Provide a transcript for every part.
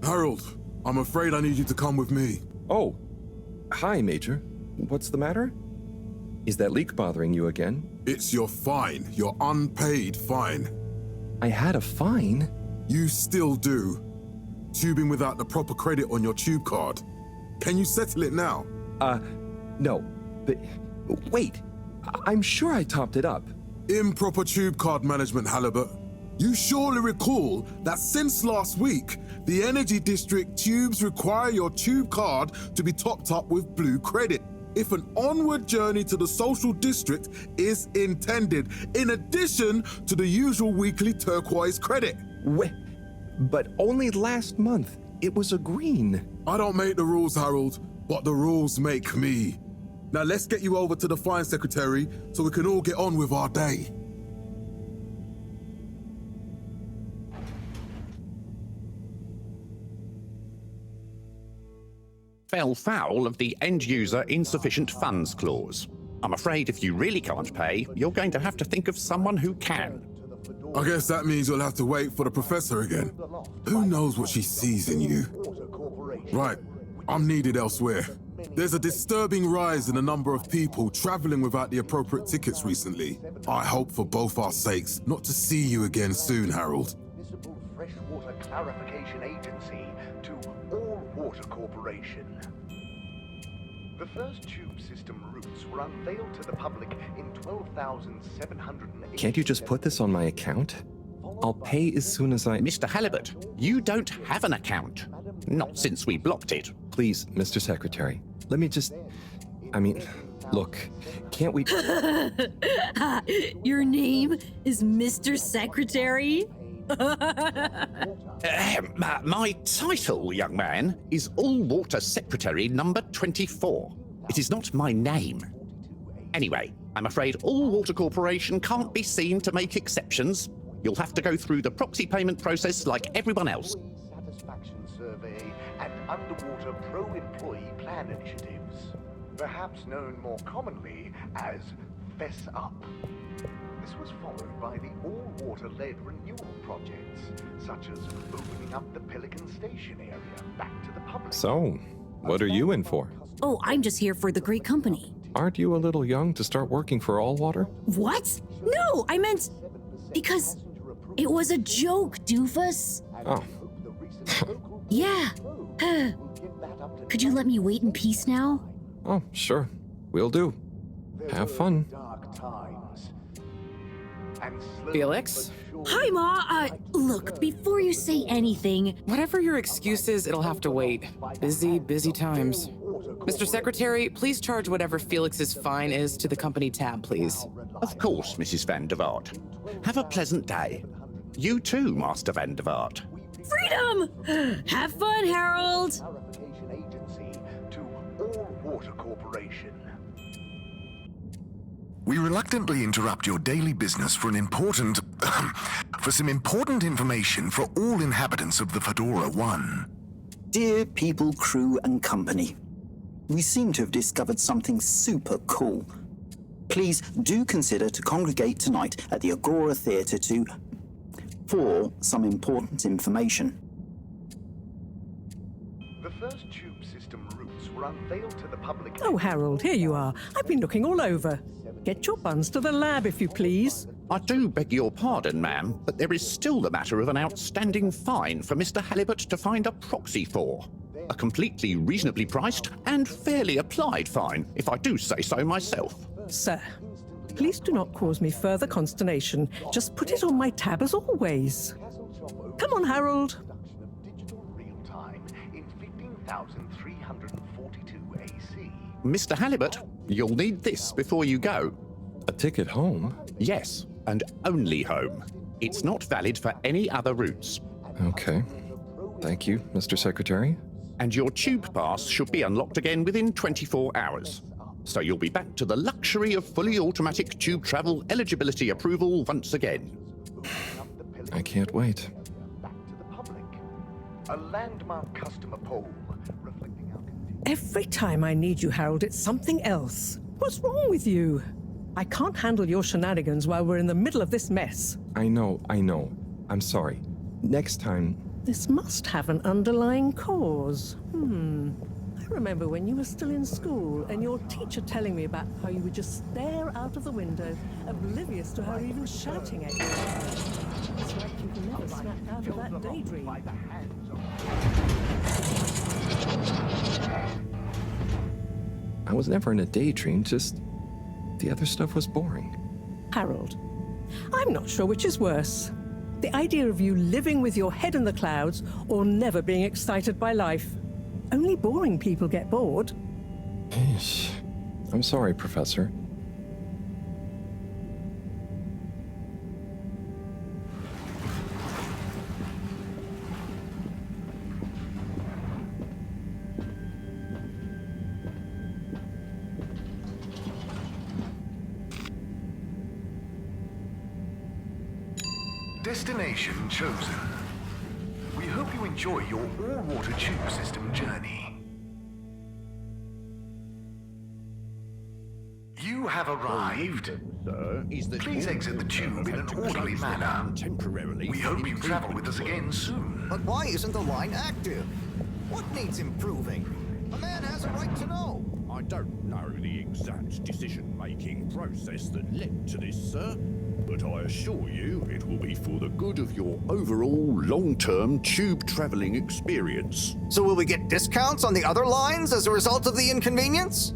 Harold, I'm afraid I need you to come with me. Oh, hi, Major. What's the matter? Is that leak bothering you again? It's your fine, your unpaid fine. I had a fine? You still do. Tubing without the proper credit on your tube card. Can you settle it now? No. But wait, I'm sure I topped it up. Improper tube card management, Halibut. You surely recall that since last week, the Energy District tubes require your tube card to be topped up with blue credit if an onward journey to the social district is intended, in addition to the usual weekly turquoise credit. Wait, but only last month it was a green. I don't make the rules, Harold, but the rules make me. Now let's get you over to the fine secretary so we can all get on with our day. Fell foul of the end-user insufficient funds clause. I'm afraid if you really can't pay, you're going to have to think of someone who can. I guess that means you'll have to wait for the professor again. Who knows what she sees in you? Right, I'm needed elsewhere. There's a disturbing rise in the number of people traveling without the appropriate tickets recently. I hope for both our sakes not to see you again soon, Harold. Municipal Freshwater Clarification Agency to All Water Corporation. The first tube system routes were unveiled to the public in 12,780. Can't you just put this on my account? I'll pay as soon as I... Mr. Halibut, you don't have an account. Not since we blocked it. Please, Mr. Secretary, let me just... look, can't we... Your name is Mr. Secretary? My title, young man, is All Water Secretary number 24. It is not my name. Anyway, I'm afraid All Water Corporation can't be seen to make exceptions. You'll have to go through the proxy payment process like everyone else. Satisfaction survey and underwater pro-employee plan initiatives, perhaps known more commonly as Fess Up. This was followed by the all-water-led renewal projects, such as opening up the Pelican Station area back to the public. So, what are you in for? Oh, I'm just here for the great company. Aren't you a little young to start working for All Water? What? No, I meant... because it was a joke, doofus. Oh. Yeah. Could you let me wait in peace now? Oh, sure. Will do. Have fun. Felix? Hi, Ma. Look, before you say anything... Whatever your excuse is, it'll have to wait. Busy times. Mr. Secretary, please charge whatever Felix's fine is to the company tab, please. Of course, Mrs. Van der Vaart. Have a pleasant day. You too, Master Van der Vaart. Freedom! Have fun, Harold! Clarification Agency to All Water Corporation. We reluctantly interrupt your daily business for some important information for all inhabitants of the Pt1. Dear people, crew, and company, we seem to have discovered something super cool. Please do consider to congregate tonight at the Agora Theatre for some important information. The first tube system routes were unveiled to the public. Oh, Harold, here you are. I've been looking all over. Get your buns to the lab, if you please. I do beg your pardon, ma'am, but there is still the matter of an outstanding fine for Mr. Halibut to find a proxy for. A completely reasonably priced and fairly applied fine, if I do say so myself. Sir, please do not cause me further consternation. Just put it on my tab as always. Come on, Harold. Digital real time in 15,342 AC. Mr. Halibut, you'll need this before you go. A ticket home? Yes, and only home. It's not valid for any other routes. Okay. Thank you, Mr. Secretary. And your tube pass should be unlocked again within 24 hours. So you'll be back to the luxury of fully automatic tube travel eligibility approval once again. I can't wait. Back to the public. A landmark customer poll reflecting our condition. Every time I need you, Harold, it's something else. What's wrong with you? I can't handle your shenanigans while we're in the middle of this mess. I know. I'm sorry. Next time, This must have an underlying cause. I remember when you were still in school and your teacher telling me about how you would just stare out of the window, oblivious to her even shouting at you. It's like you've never snapped out of that daydream. I was never in a daydream, just the other stuff was boring. Harold, I'm not sure which is worse. The idea of you living with your head in the clouds or never being excited by life. Only boring people get bored. I'm sorry, Professor. Destination chosen. We hope you enjoy your all-water tube system journey. You have arrived. Please exit the tube in an orderly manner. We hope you travel with us again soon. But why isn't the line active? What needs improving? A man has a right to know. I don't know the exact decision-making process that led to this, sir, but I assure you it will be for the good of your overall long-term tube traveling experience. So will we get discounts on the other lines as a result of the inconvenience?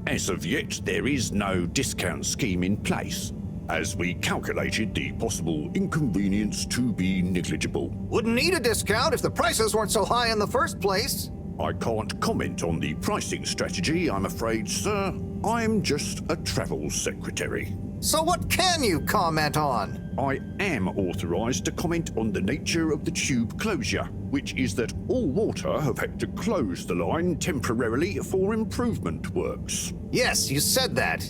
As of yet, there is no discount scheme in place, as we calculated the possible inconvenience to be negligible. Wouldn't need a discount if the prices weren't so high in the first place. I can't comment on the pricing strategy, I'm afraid, sir. I'm just a travel secretary. So what can you comment on? I am authorized to comment on the nature of the tube closure, which is that All Water have had to close the line temporarily for improvement works. Yes, you said that.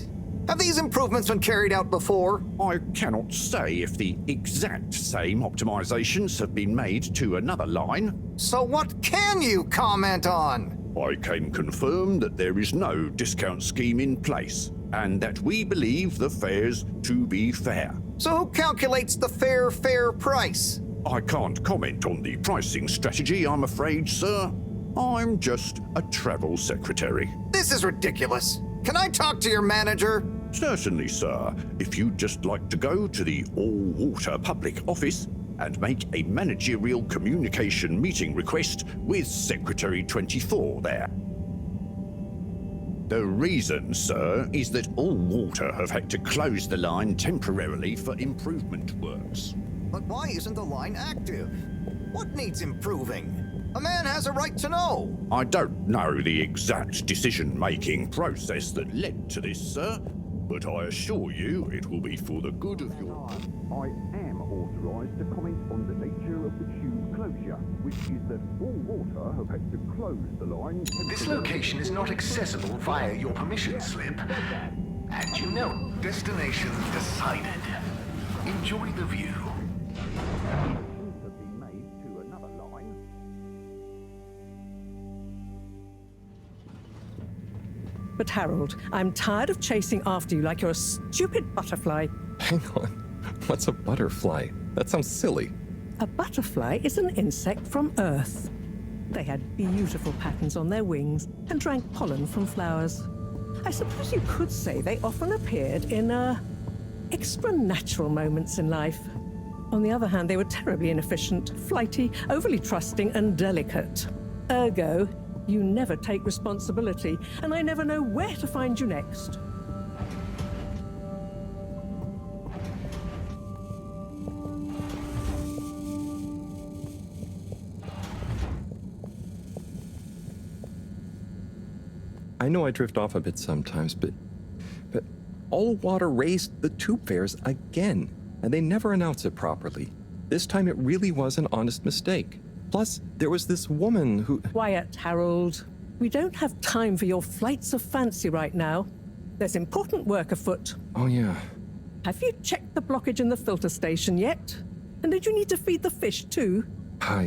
Have these improvements been carried out before? I cannot say if the exact same optimizations have been made to another line. So what can you comment on? I can confirm that there is no discount scheme in place, and that we believe the fares to be fair. So who calculates the fair price? I can't comment on the pricing strategy, I'm afraid, sir. I'm just a travel secretary. This is ridiculous. Can I talk to your manager? Certainly, sir. If you'd just like to go to the All Water public office and make a managerial communication meeting request with Secretary 24 there. The reason, sir, is that All Water have had to close the line temporarily for improvement works. But why isn't the line active? What needs improving? A man has a right to know. I don't know the exact decision-making process that led to this, sir, but I assure you it will be for the good of your... I am authorized to comment on the nature of the tube closure, which is that All Water have had to close the line... This location is not accessible via your permission slip. And you know, destination decided. Enjoy the view. But Harold, I'm tired of chasing after you like you're a stupid butterfly. Hang on. What's a butterfly? That sounds silly. A butterfly is an insect from Earth. They had beautiful patterns on their wings and drank pollen from flowers. I suppose you could say they often appeared in, extra natural moments in life. On the other hand, they were terribly inefficient, flighty, overly trusting, and delicate. Ergo, you never take responsibility, and I never know where to find you next. I know I drift off a bit sometimes, but All Water raised the tube fares again, and they never announce it properly. This time it really was an honest mistake. Plus, there was this woman who... Quiet, Harold. We don't have time for your flights of fancy right now. There's important work afoot. Oh, yeah. Have you checked the blockage in the filter station yet? And did you need to feed the fish too?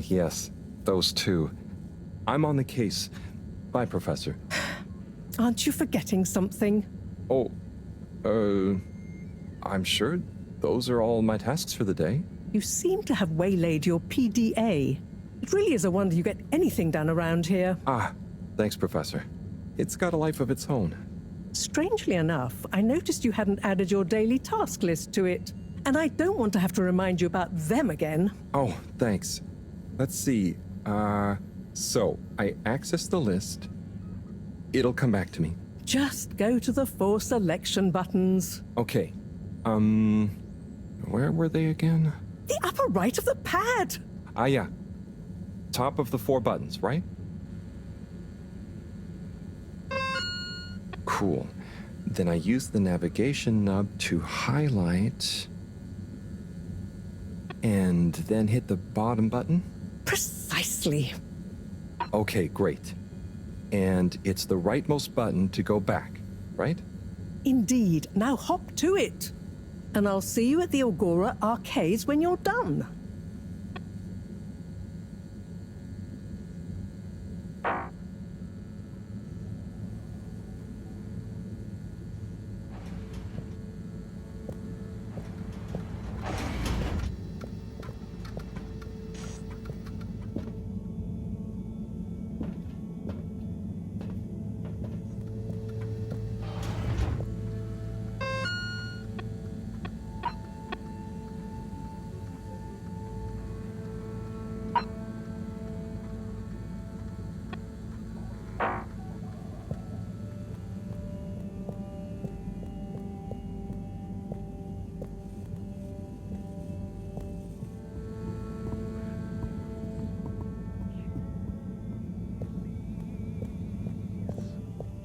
Yes. Those two. I'm on the case. Bye, Professor. Aren't you forgetting something? Oh, I'm sure those are all my tasks for the day. You seem to have waylaid your PDA. It really is a wonder you get anything done around here. Ah, thanks, Professor. It's got a life of its own. Strangely enough, I noticed you hadn't added your daily task list to it. And I don't want to have to remind you about them again. Oh, thanks. Let's see. So I access the list. It'll come back to me. Just go to the 4 selection buttons. Okay. Where were they again? The upper right of the pad. Ah, yeah. Top of the 4 buttons, right? Cool. Then I use the navigation nub to highlight and then hit the bottom button. Precisely. Okay, great. And it's the rightmost button to go back, right? Indeed. Now hop to it. And I'll see you at the Agora arcades when you're done.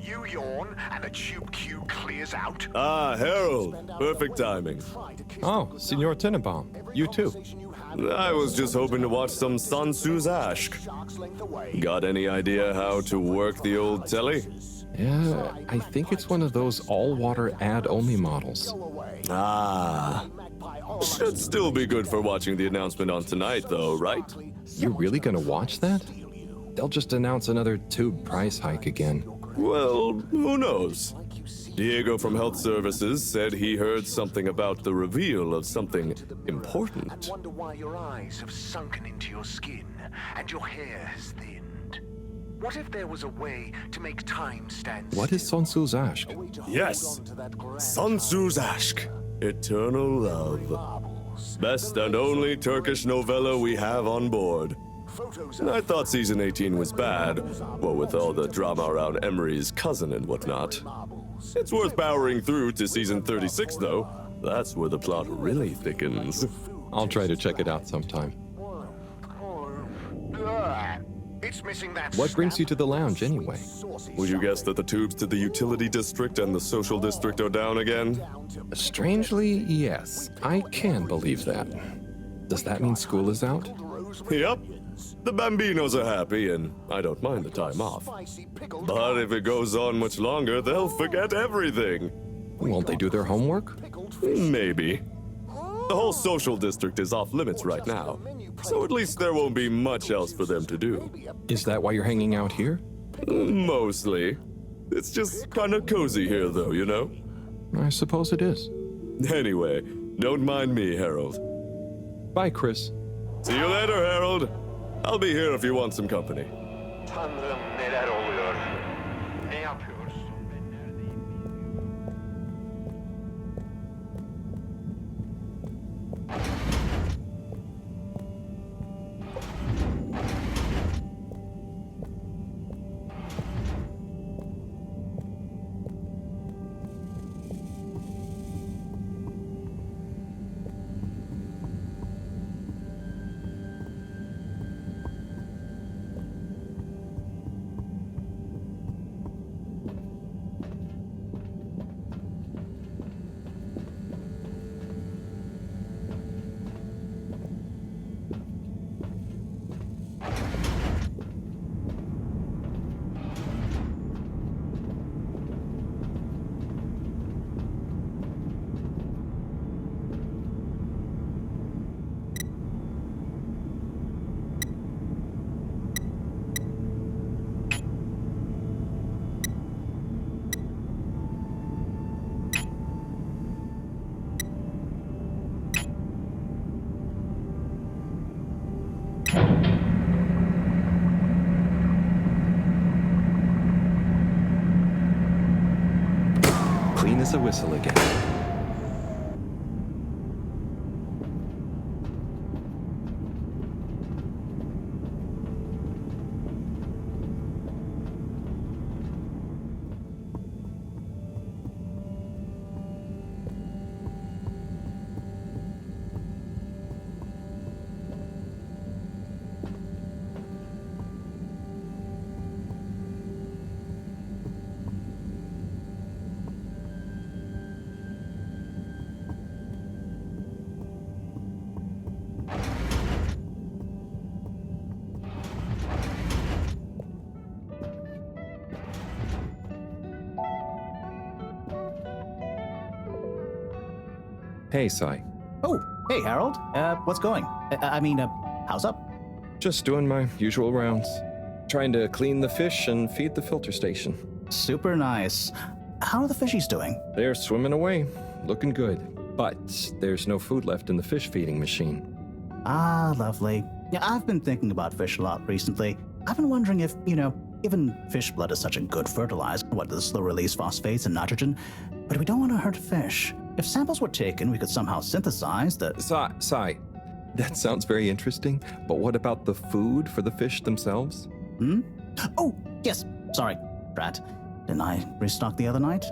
You yawn and a tube queue clears out. Ah, Harold. Perfect timing. Oh, Signor Tenenbaum. You too. I was just hoping to watch some Sansu's Ashk. Got any idea how to work the old telly? Yeah, I think it's one of those all-water ad-only models. Ah. Should still be good for watching the announcement on tonight, though, right? You're really gonna watch that? They'll just announce another tube price hike again. Well, who knows? Diego from Health Services said he heard something about the reveal of something important. Wonder why your eyes have sunken into your skin and your hair has thinned. What if there was a way to make time stand What is Sansu's Ashk? Yes, Sansu's Ashk, Eternal Love. Best and only Turkish novella we have on board. I thought season 18 was bad, what with all the drama around Emery's cousin and whatnot. It's worth powering through to season 36, though. That's where the plot really thickens. I'll try to check it out sometime. It's missing that. What brings you to the lounge, anyway? Would you guess that the tubes to the utility district and the social district are down again? Strangely, yes. I can believe that. Does that mean school is out? Yep. The Bambinos are happy, and I don't mind the time off. But if it goes on much longer, they'll forget everything. Won't they do their homework? Maybe. The whole social district is off limits right now, so at least there won't be much else for them to do. Is that why you're hanging out here? Mostly. It's just kind of cozy here, though, you know? I suppose it is. Anyway, don't mind me, Harold. Bye, Chris. See you later, Harold. I'll be here if you want some company. Tanrım neler oluyor? Ne yapıyoruz? Clean as a whistle again. Hey, Sai. Oh, hey, Harold. What's going? How's up? Just doing my usual rounds. Trying to clean the fish and feed the filter station. Super nice. How are the fishies doing? They're swimming away, looking good. But there's no food left in the fish feeding machine. Ah, lovely. Yeah, I've been thinking about fish a lot recently. I've been wondering if, given fish blood is such a good fertilizer, what does slow release phosphates and nitrogen, but we don't want to hurt fish. If samples were taken, we could somehow synthesize the... Sai, that sounds very interesting, but what about the food for the fish themselves? Oh, yes. Sorry, Brad. Didn't I restock the other night?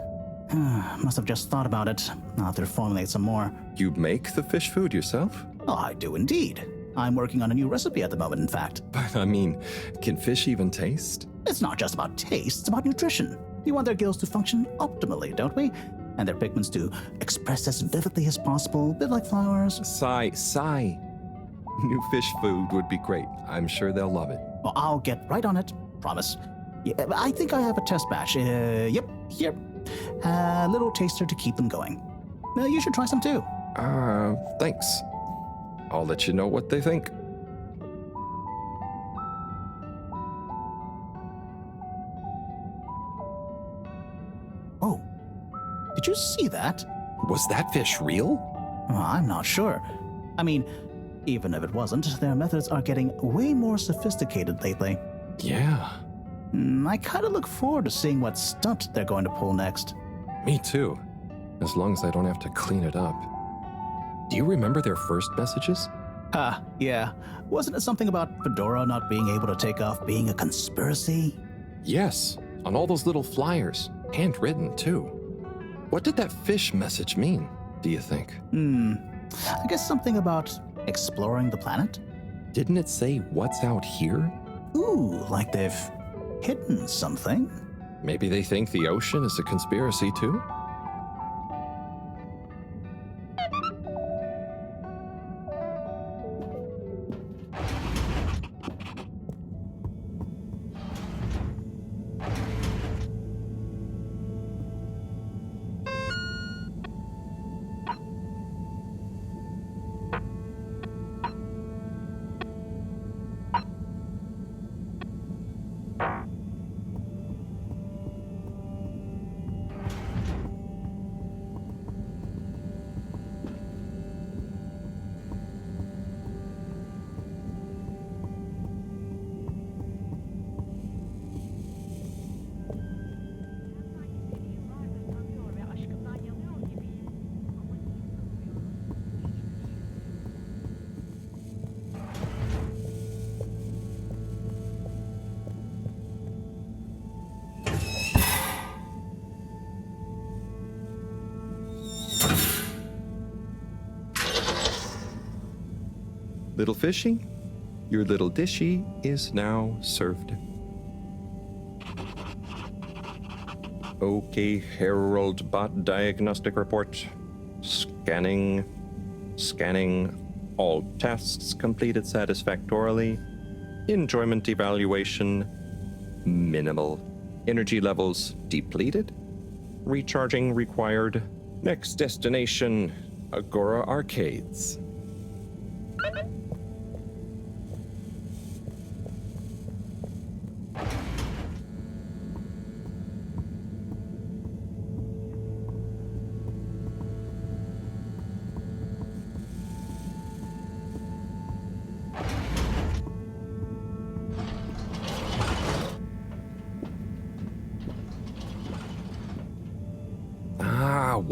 Must have just thought about it. I'll have to formulate some more. You make the fish food yourself? Oh, I do indeed. I'm working on a new recipe at the moment, in fact. But I mean, can fish even taste? It's not just about taste, it's about nutrition. We want their gills to function optimally, don't we? And their pigments to express as vividly as possible, a bit like flowers. Sai. New fish food would be great. I'm sure they'll love it. Well, I'll get right on it. Promise. Yeah, I think I have a test batch. Yep, here. A little taster to keep them going. You should try some too. Thanks. I'll let you know what they think. Oh, did you see that? Was that fish real? I'm not sure. I mean, even if it wasn't, their methods are getting way more sophisticated lately. Yeah. I kind of look forward to seeing what stunt they're going to pull next. Me too. As long as I don't have to clean it up. Do you remember their first messages? Yeah. Wasn't it something about Fedora not being able to take off being a conspiracy? Yes, on all those little flyers. Handwritten, too. What did that fish message mean, do you think? I guess something about exploring the planet? Didn't it say what's out here? Ooh, like they've hidden something? Maybe they think the ocean is a conspiracy, too? Little fishy, your little dishy is now served. Okay, Herald Bot Diagnostic Report. Scanning. All tasks completed satisfactorily. Enjoyment evaluation. Minimal. Energy levels depleted. Recharging required. Next destination, Agora Arcades.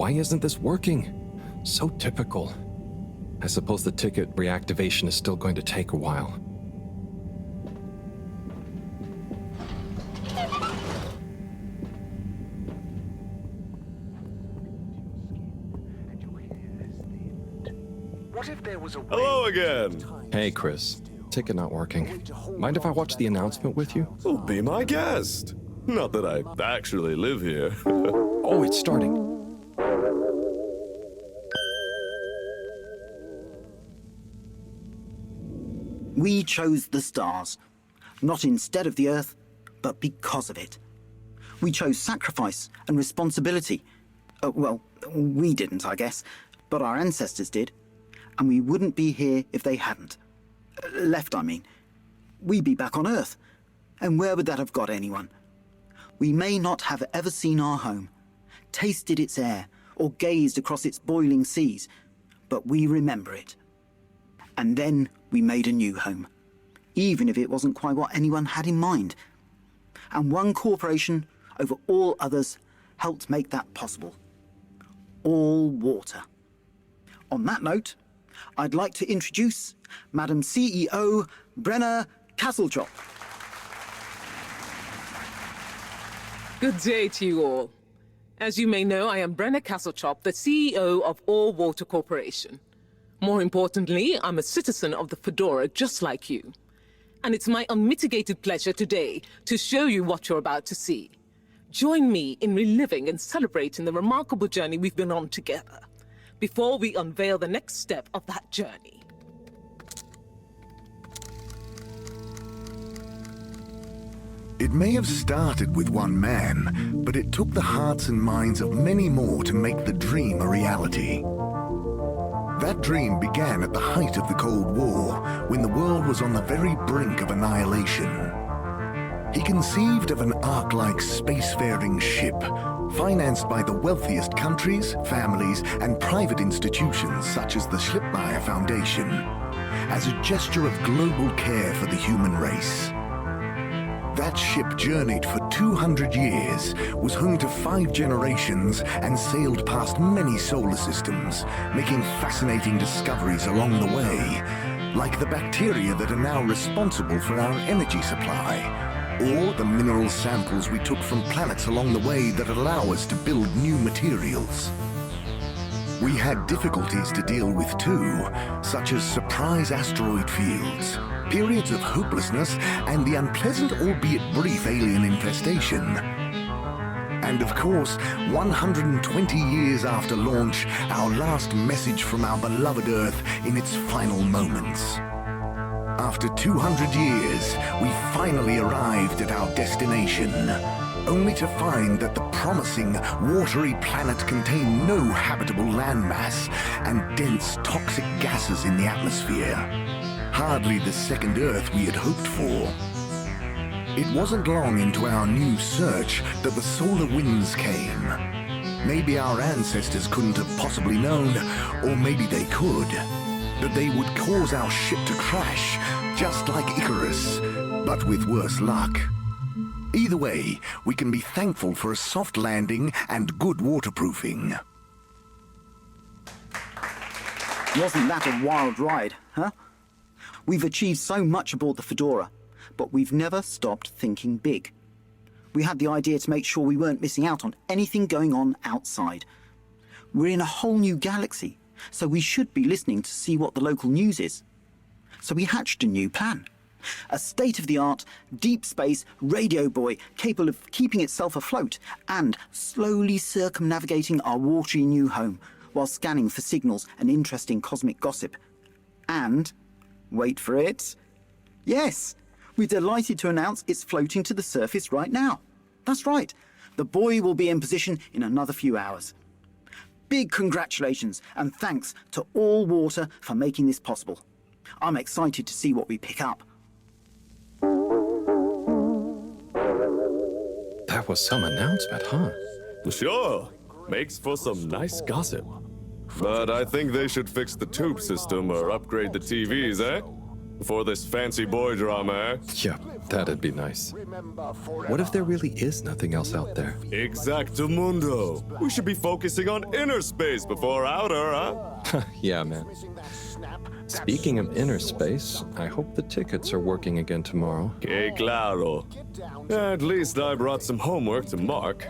Why isn't this working? So typical. I suppose the ticket reactivation is still going to take a while. What if there was a Hello again. Hey, Chris. Ticket not working. Mind if I watch the announcement with you? Well, be my guest. Not that I actually live here. Oh, it's starting. We chose the stars, not instead of the Earth, but because of it. We chose sacrifice and responsibility. Well, we didn't, I guess, but our ancestors did, and we wouldn't be here if they hadn't. Left, I mean. We'd be back on Earth, and where would that have got anyone? We may not have ever seen our home, tasted its air, or gazed across its boiling seas, but we remember it. And then we made a new home, even if it wasn't quite what anyone had in mind. And one corporation over all others helped make that possible. All water. On that note, I'd like to introduce Madam CEO Brenna Castletop. Good day to you all. As you may know, I am Brenna Castletop, the CEO of All Water Corporation. More importantly, I'm a citizen of the Fedora just like you. And it's my unmitigated pleasure today to show you what you're about to see. Join me in reliving and celebrating the remarkable journey we've been on together, before we unveil the next step of that journey. It may have started with one man, but it took the hearts and minds of many more to make the dream a reality. That dream began at the height of the Cold War, when the world was on the very brink of annihilation. He conceived of an Ark-like spacefaring ship, financed by the wealthiest countries, families, and private institutions such as the Schlipmeyer Foundation, as a gesture of global care for the human race. That ship journeyed for 200 years, was home to 5 generations, and sailed past many solar systems, making fascinating discoveries along the way, like the bacteria that are now responsible for our energy supply, or the mineral samples we took from planets along the way that allow us to build new materials. We had difficulties to deal with too, such as surprise asteroid fields, periods of hopelessness, and the unpleasant albeit brief alien infestation. And of course, 120 years after launch, our last message from our beloved Earth in its final moments. After 200 years, we finally arrived at our destination, only to find that the promising, watery planet contained no habitable landmass and dense, toxic gases in the atmosphere. Hardly the second Earth we had hoped for. It wasn't long into our new search that the solar winds came. Maybe our ancestors couldn't have possibly known, or maybe they could, that they would cause our ship to crash, just like Icarus, but with worse luck. Either way, we can be thankful for a soft landing and good waterproofing. Wasn't that a wild ride, huh? We've achieved so much aboard the Fedora, but we've never stopped thinking big. We had the idea to make sure we weren't missing out on anything going on outside. We're in a whole new galaxy, so we should be listening to see what the local news is. So we hatched a new plan. A state-of-the-art, deep space radio buoy capable of keeping itself afloat and slowly circumnavigating our watery new home while scanning for signals and interesting cosmic gossip. And, wait for it, yes, we're delighted to announce it's floating to the surface right now. That's right, the buoy will be in position in another few hours. Big congratulations and thanks to All Water for making this possible. I'm excited to see what we pick up. That was some announcement, huh? Sure. Makes for some nice gossip. But I think they should fix the tube system or upgrade the TVs, eh? before this fancy boy drama, eh? Yeah, that'd be nice. What if there really is nothing else out there? Exactamundo. We should be focusing on inner space before outer, huh? Yeah, man. Speaking of inner space, I hope the tickets are working again tomorrow. Que claro. At least I brought some homework to mark.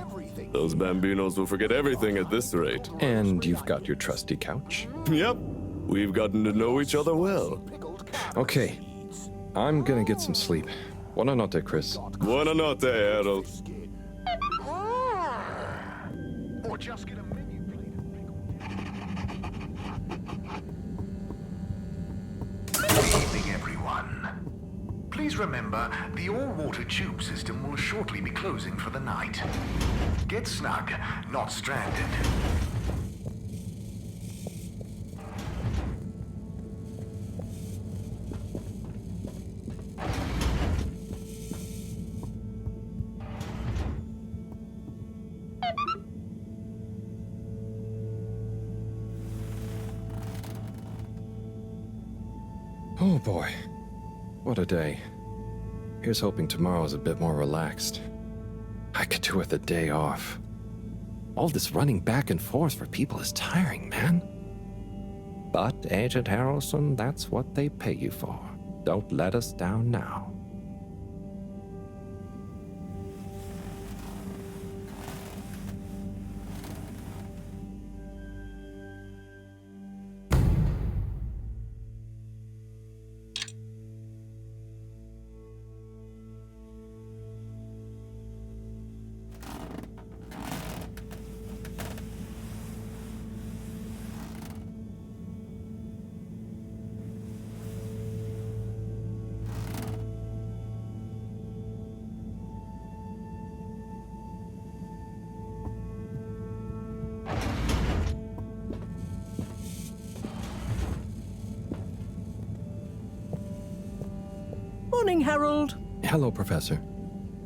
Those bambinos will forget everything at this rate. And you've got your trusty couch? Yep. We've gotten to know each other well. Okay. I'm gonna get some sleep. Buona notte, Chris. Buona notte, Harold. Or just get a menu plate and Good evening, everyone. Please remember, the all-water tube system will shortly be closing for the night. Get snug, not stranded. Oh boy. What a day. Here's hoping tomorrow's a bit more relaxed. I could do with a day off. All this running back and forth for people is tiring, man. But, Agent Harrelson, that's what they pay you for. Don't let us down now. Morning, Harold. Hello, Professor.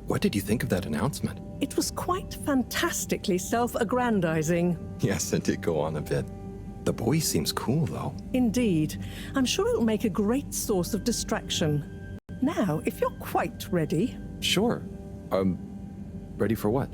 What did you think of that announcement? It was quite fantastically self-aggrandizing. Yes, it did go on a bit. The boy seems cool, though. Indeed. I'm sure it'll make a great source of distraction. Now, if you're quite ready... Sure. Ready for what?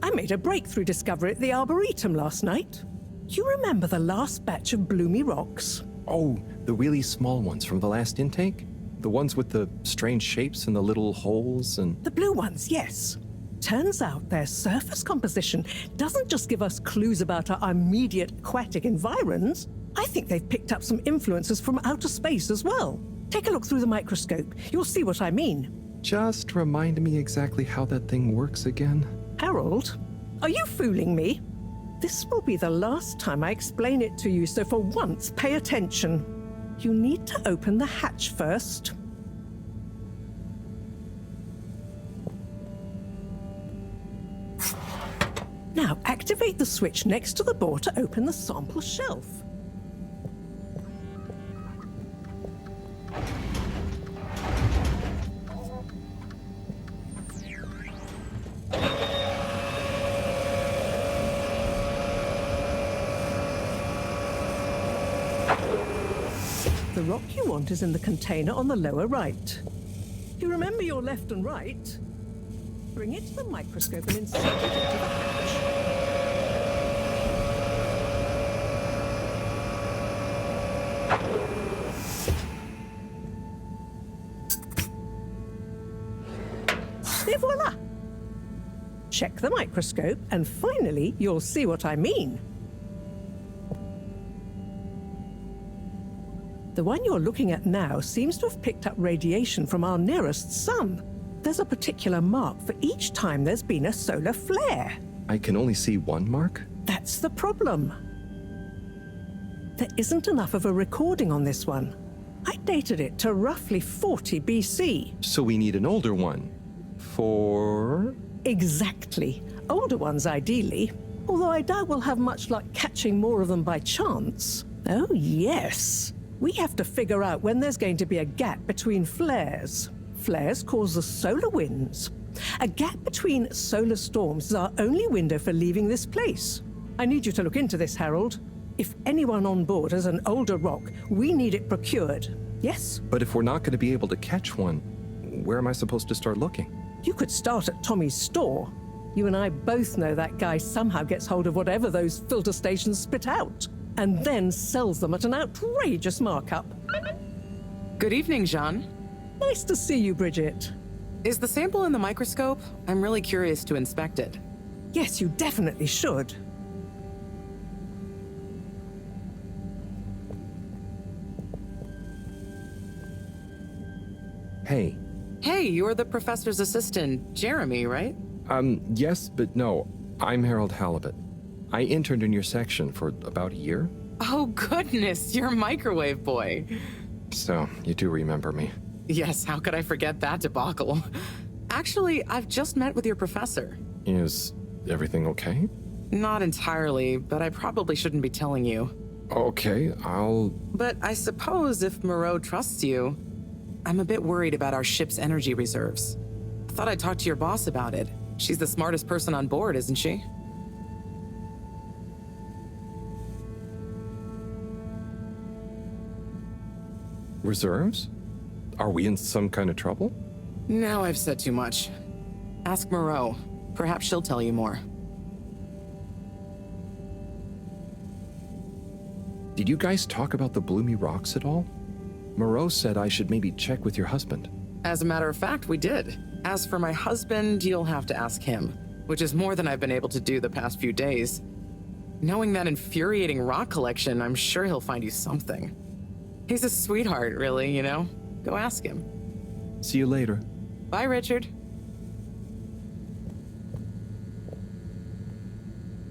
I made a breakthrough discovery at the Arboretum last night. You remember the last batch of bloomy rocks? Oh, the really small ones from the last intake? The ones with the strange shapes and the little holes and... The blue ones, yes. Turns out their surface composition doesn't just give us clues about our immediate aquatic environs. I think they've picked up some influences from outer space as well. Take a look through the microscope. You'll see what I mean. Just remind me exactly how that thing works again. Harold, are you fooling me? This will be the last time I explain it to you, so for once, pay attention. You need to open the hatch first. Now, activate the switch next to the bore to open the sample shelf. The rock you want is in the container on the lower right. You remember your left and right? Bring it to the microscope and insert it into the hatch. Et voila! Check the microscope, and finally, you'll see what I mean. The one you're looking at now seems to have picked up radiation from our nearest sun. There's a particular mark for each time there's been a solar flare. I can only see one mark? That's the problem. There isn't enough of a recording on this one. I dated it to roughly 40 BC. So we need an older one. For... Exactly. Older ones, ideally. Although I doubt we'll have much luck catching more of them by chance. Oh, yes. We have to figure out when there's going to be a gap between flares. Flares cause the solar winds. A gap between solar storms is our only window for leaving this place. I need you to look into this, Harold. If anyone on board has an older rock, we need it procured. Yes? But if we're not going to be able to catch one, where am I supposed to start looking? You could start at Tommy's store. You and I both know that guy somehow gets hold of whatever those filter stations spit out, and then sells them at an outrageous markup. Good evening, Jean. Nice to see you, Bridget. Is the sample in the microscope? I'm really curious to inspect it. Yes, you definitely should. Hey. Hey, you're the professor's assistant, Jeremy, right? Yes, but no. I'm Harold Halibut. I interned in your section for about a year. Oh, goodness, you're a microwave boy. So, you do remember me. Yes, how could I forget that debacle? Actually, I've just met with your professor. Is everything okay? Not entirely, but I probably shouldn't be telling you. Okay, But I suppose if Moreau trusts you, I'm a bit worried about our ship's energy reserves. Thought I'd talk to your boss about it. She's the smartest person on board, isn't she? Reserves? Are we in some kind of trouble? Now I've said too much. Ask Moreau. Perhaps she'll tell you more. Did you guys talk about the Bloomy Rocks at all? Moreau said I should maybe check with your husband. As a matter of fact, we did. As for my husband, you'll have to ask him, which is more than I've been able to do the past few days. Knowing that infuriating rock collection, I'm sure he'll find you something. He's a sweetheart, really, you know? Go ask him. See you later. Bye, Richard.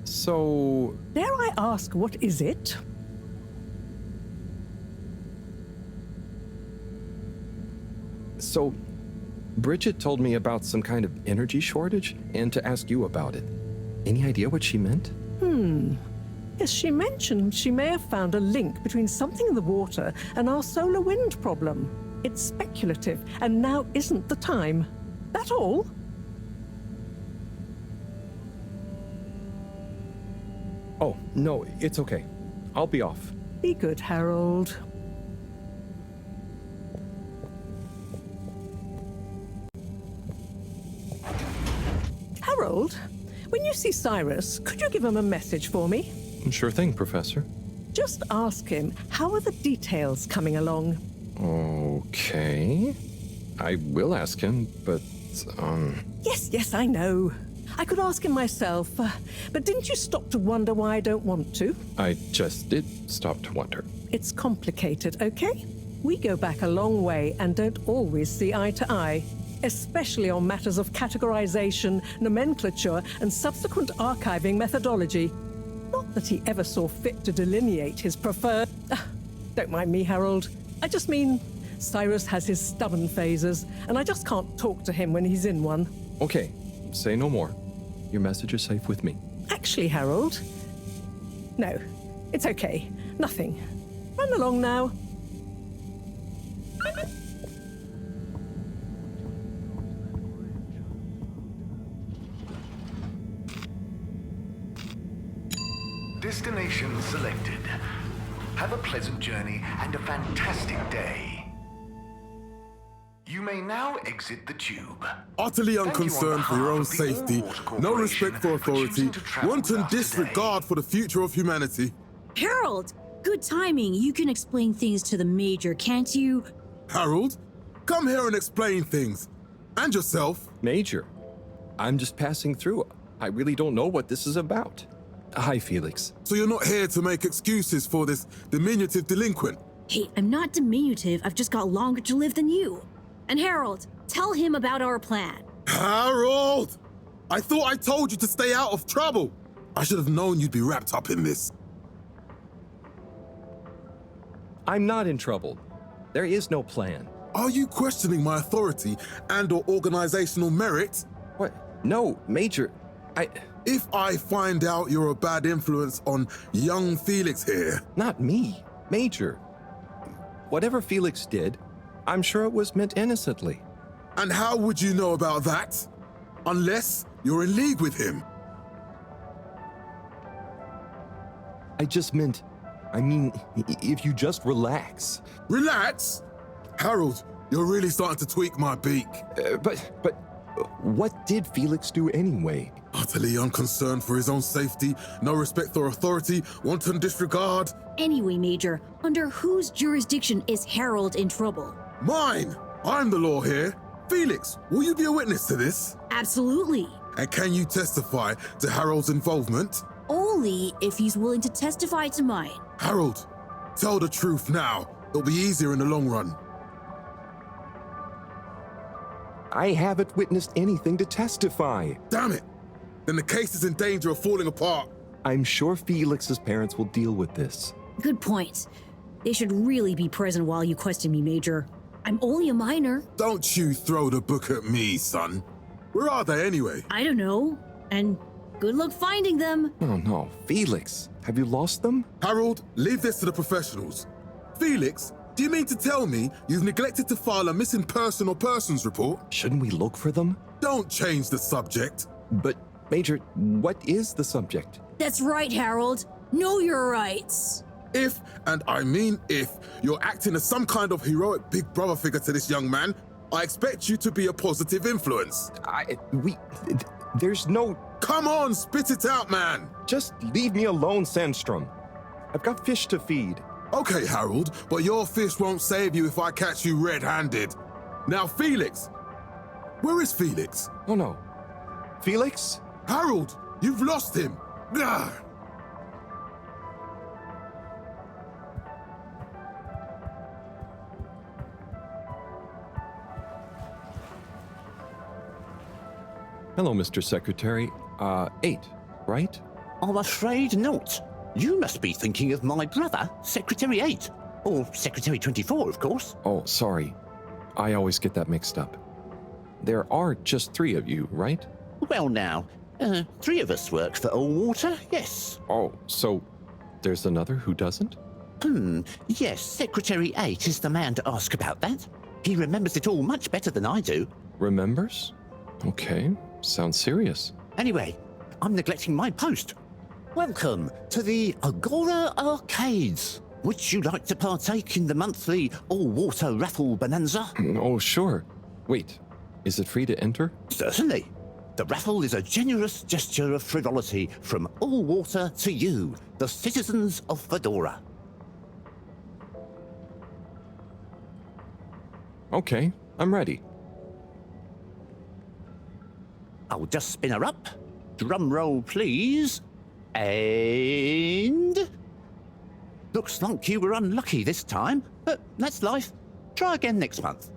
So... Dare I ask, what is it? So, Bridget told me about some kind of energy shortage and to ask you about it. Any idea what she meant? Yes, she mentioned she may have found a link between something in the water and our solar wind problem. It's speculative, and now isn't the time. That all? Oh, no, it's okay. I'll be off. Be good, Harold. Harold, when you see Cyrus, could you give him a message for me? Sure thing, Professor. Just ask him, how are the details coming along? Okay. I will ask him, but, Yes, I know. I could ask him myself, but didn't you stop to wonder why I don't want to? I just did stop to wonder. It's complicated, okay? We go back a long way and don't always see eye to eye, especially on matters of categorization, nomenclature, and subsequent archiving methodology. Not that he ever saw fit to delineate his preferred... Don't mind me, Harold. I just mean, Cyrus has his stubborn phases, and I just can't talk to him when he's in one. Okay, say no more. Your message is safe with me. Actually, Harold... No, it's okay. Nothing. Run along now. Destination selected. Have a pleasant journey and a fantastic day. You may now exit the tube. Utterly unconcerned for your own safety, no respect for authority, wanton disregard for the future of humanity. Harold, good timing. You can explain things to the Major, can't you? Harold, come here and explain things. And yourself. Major, I'm just passing through. I really don't know what this is about. Hi, Felix. So you're not here to make excuses for this diminutive delinquent? Hey, I'm not diminutive. I've just got longer to live than you. And Harold, tell him about our plan. Harold! I thought I told you to stay out of trouble. I should have known you'd be wrapped up in this. I'm not in trouble. There is no plan. Are you questioning my authority and/or organizational merit? What? No, Major. If I find out you're a bad influence on young Felix here... Not me, Major. Whatever Felix did, I'm sure it was meant innocently. And how would you know about that? Unless you're in league with him. I mean, if you just relax. Relax? Harold, you're really starting to tweak my beak. But what did Felix do anyway? Utterly unconcerned for his own safety, no respect for authority, wanton disregard. Anyway, Major, under whose jurisdiction is Harold in trouble? Mine! I'm the law here. Felix, will you be a witness to this? Absolutely. And can you testify to Harold's involvement? Only if he's willing to testify to mine. Harold, tell the truth now. It'll be easier in the long run. I haven't witnessed anything to testify. Damn it! Then the case is in danger of falling apart. I'm sure Felix's parents will deal with this. Good point. They should really be present while you question me, Major. I'm only a minor. Don't you throw the book at me, son. Where are they anyway? I don't know. And good luck finding them. Oh no, Felix, have you lost them? Harold, leave this to the professionals. Felix, do you mean to tell me you've neglected to file a missing person or persons report? Shouldn't we look for them? Don't change the subject. But, Major, what is the subject? That's right, Harold. Know your rights. If, and I mean if, you're acting as some kind of heroic big brother figure to this young man, I expect you to be a positive influence. There's no... Come on, spit it out, man! Just leave me alone, Sandstrom. I've got fish to feed. Okay, Harold, but your fish won't save you if I catch you red-handed. Now, Felix! Where is Felix? Oh no. Felix? Harold, you've lost him! Gah! Hello, Mr. Secretary. 8, right? I'm afraid not. You must be thinking of my brother, Secretary 8. Or Secretary 24, of course. Oh, sorry. I always get that mixed up. There are just 3 of you, right? Well now, 3 of us work for Allwater, yes. Oh, so there's another who doesn't? Yes, Secretary 8 is the man to ask about that. He remembers it all much better than I do. Remembers? Okay, sounds serious. Anyway, I'm neglecting my post. Welcome to the Agora Arcades. Would you like to partake in the monthly all-water raffle bonanza? Oh, sure. Wait, is it free to enter? Certainly. The raffle is a generous gesture of frivolity from Allwater to you, the citizens of Fedora. Okay, I'm ready. I'll just spin her up. Drum roll, please. And... Looks like you were unlucky this time, but that's life. Try again next month.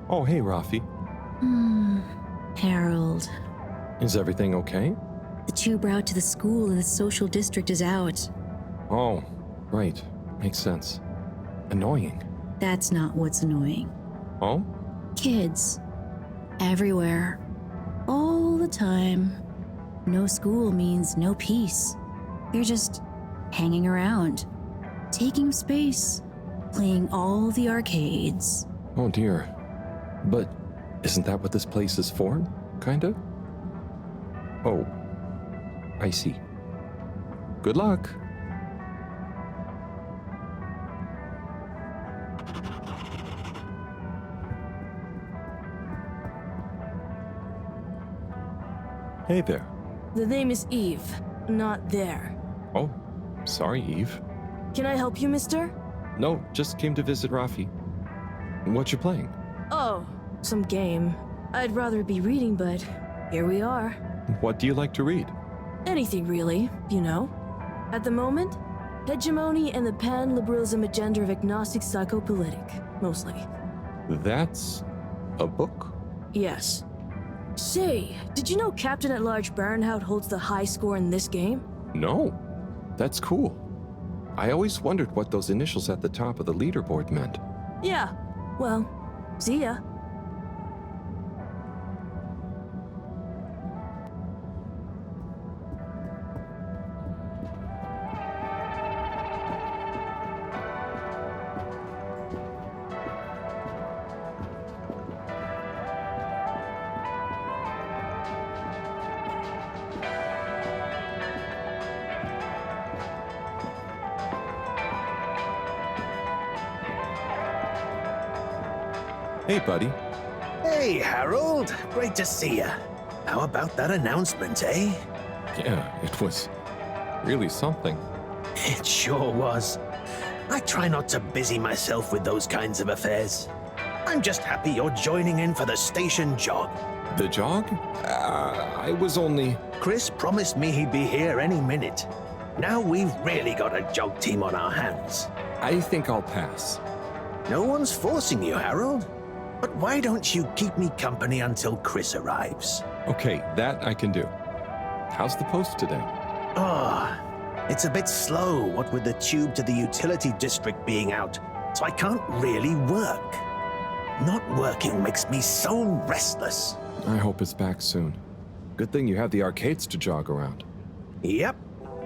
Oh, hey, Rafi. Harold. Is everything okay? The tube route to the school in the social district is out. Oh, right. Makes sense. Annoying. That's not what's annoying. Oh? Kids. Everywhere. All the time. No school means no peace. They're just hanging around, taking space, playing all the arcades. Oh dear. But isn't that what this place is for? Kinda? Oh. I see. Good luck. Hey there. The name is Eve, not there. Oh, sorry, Eve. Can I help you, mister? No, just came to visit Rafi. What you playing? Oh, some game. I'd rather be reading, but here we are. What do you like to read? Anything really, you know. At the moment, hegemony and the pan-liberalism agenda of agnostic psychopolitic, mostly. That's a book? Yes. Say, did you know Captain at Large Baronhout holds the high score in this game? No. That's cool. I always wondered what those initials at the top of the leaderboard meant. Yeah. Well, see ya. Hey, buddy. Hey, Harold. Great to see ya. How about that announcement, eh? Yeah, it was really something. It sure was. I try not to busy myself with those kinds of affairs. I'm just happy you're joining in for the station jog. The jog? I was only... Chris promised me he'd be here any minute. Now we've really got a jog team on our hands. I think I'll pass. No one's forcing you, Harold. But why don't you keep me company until Chris arrives? Okay, that I can do. How's the post today? Oh, it's a bit slow, what with the tube to the utility district being out, so I can't really work. Not working makes me so restless. I hope it's back soon. Good thing you have the arcades to jog around. Yep,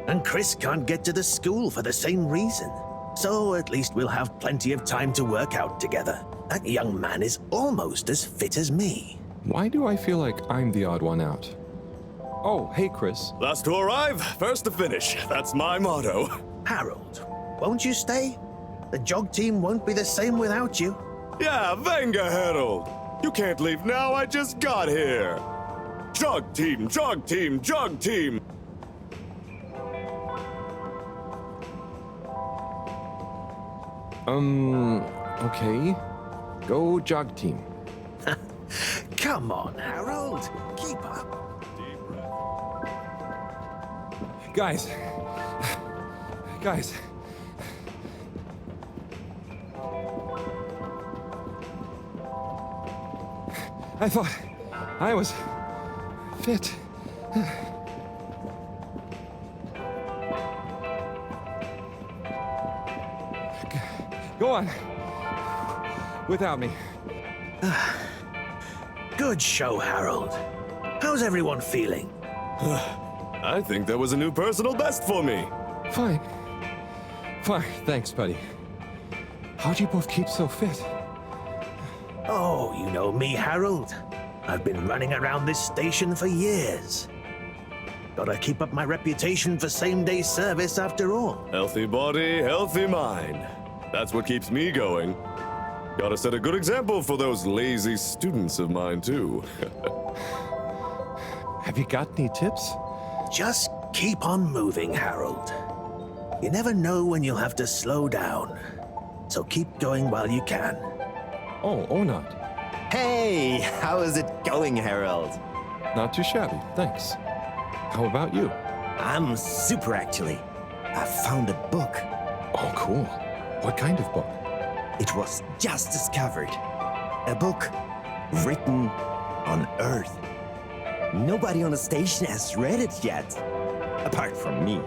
and Chris can't get to the school for the same reason. So at least we'll have plenty of time to work out together. That young man is almost as fit as me. Why do I feel like I'm the odd one out? Oh, hey, Chris. Last to arrive, first to finish. That's my motto. Harold, won't you stay? The jog team won't be the same without you. Yeah, venga, Harold. You can't leave now, I just got here. Jog team, jog team, jog team. Okay. Go jog team. Come on, Harold. Keep up. Guys. I thought I was fit. Go on. Without me. Good show, Harold. How's everyone feeling? I think that was a new personal best for me. Fine. Thanks, buddy. How'd you both keep so fit? Oh, you know me, Harold. I've been running around this station for years. Gotta keep up my reputation for same-day service after all. Healthy body, healthy mind. That's what keeps me going. Gotta set a good example for those lazy students of mine, too. Have you got any tips? Just keep on moving, Harold. You never know when you'll have to slow down. So keep going while you can. Oh, Onat. Hey, how is it going, Harold? Not too shabby, thanks. How about you? I'm super, actually. I found a book. Oh, cool. What kind of book? It was just discovered. A book Written on Earth. Nobody on the station has read it yet. Apart from me.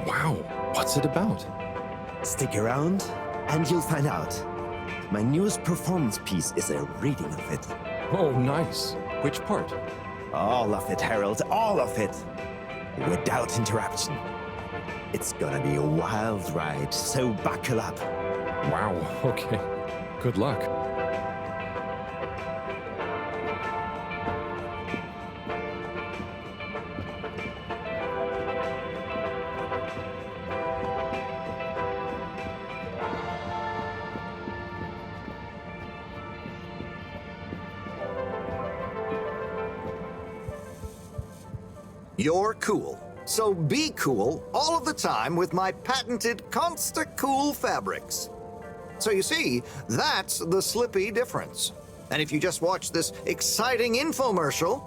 Wow, what's it about? Stick around, and you'll find out. My newest performance piece is a reading of it. Oh, nice. Which part? All of it, Harold, all of it. Without interruption. It's gonna be a wild ride, so buckle up. Wow, okay. Good luck. You're cool. So be cool all of the time with my patented Consta-Cool fabrics. So you see, that's the Slippy difference. And if you just watch this exciting infomercial...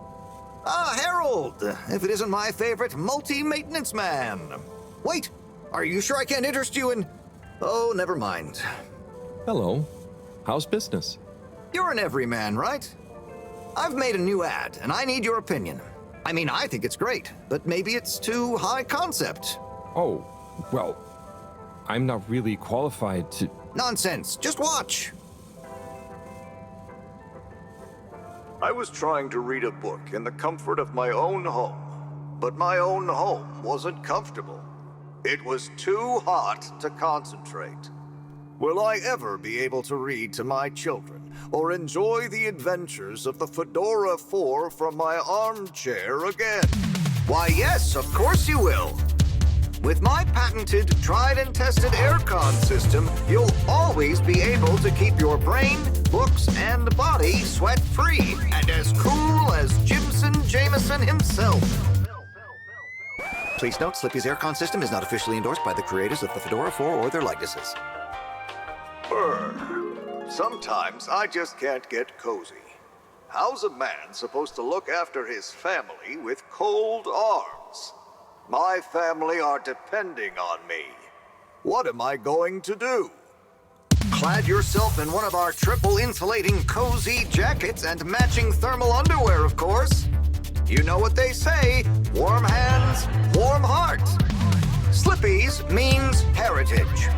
Harold, if it isn't my favorite multi-maintenance man. Wait, are you sure I can't interest you in... Oh, never mind. Hello. How's business? You're an everyman, right? I've made a new ad, and I need your opinion. I mean, I think it's great, but maybe it's too high concept. Oh, well, I'm not really qualified to... Nonsense. Just watch. I was trying to read a book in the comfort of my own home, but my own home wasn't comfortable. It was too hot to concentrate. Will I ever be able to read to my children or enjoy the adventures of the Fedora 4 from my armchair again? Why, yes, of course you will. With my patented, tried and tested aircon system, you'll always be able to keep your brain, books, and body sweat-free and as cool as Jimson Jameson himself. Please note, Slippy's aircon system is not officially endorsed by the creators of the Fedora 4 or their likenesses. Sometimes I just can't get cozy. How's a man supposed to look after his family with cold arms? My family are depending on me. What am I going to do? Clad yourself in one of our triple insulating cozy jackets and matching thermal underwear, of course. You know what they say, warm hands, warm heart. Slippy's means heritage.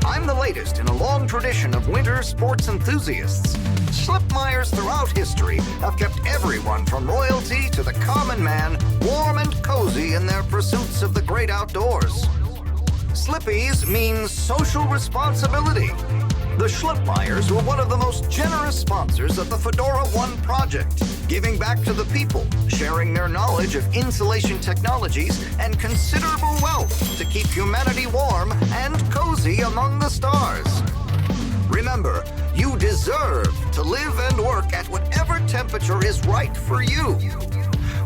I'm the latest in a long tradition of winter sports enthusiasts. Slipmeyers throughout history have kept everyone from royalty to the common man warm and cozy in their pursuits of the great outdoors. Slippy's means social responsibility. The Schlipmeyers were one of the most generous sponsors of the Fedora 1 project, giving back to the people, sharing their knowledge of insulation technologies and considerable wealth to keep humanity warm and cozy among the stars. Remember, you deserve to live and work at whatever temperature is right for you.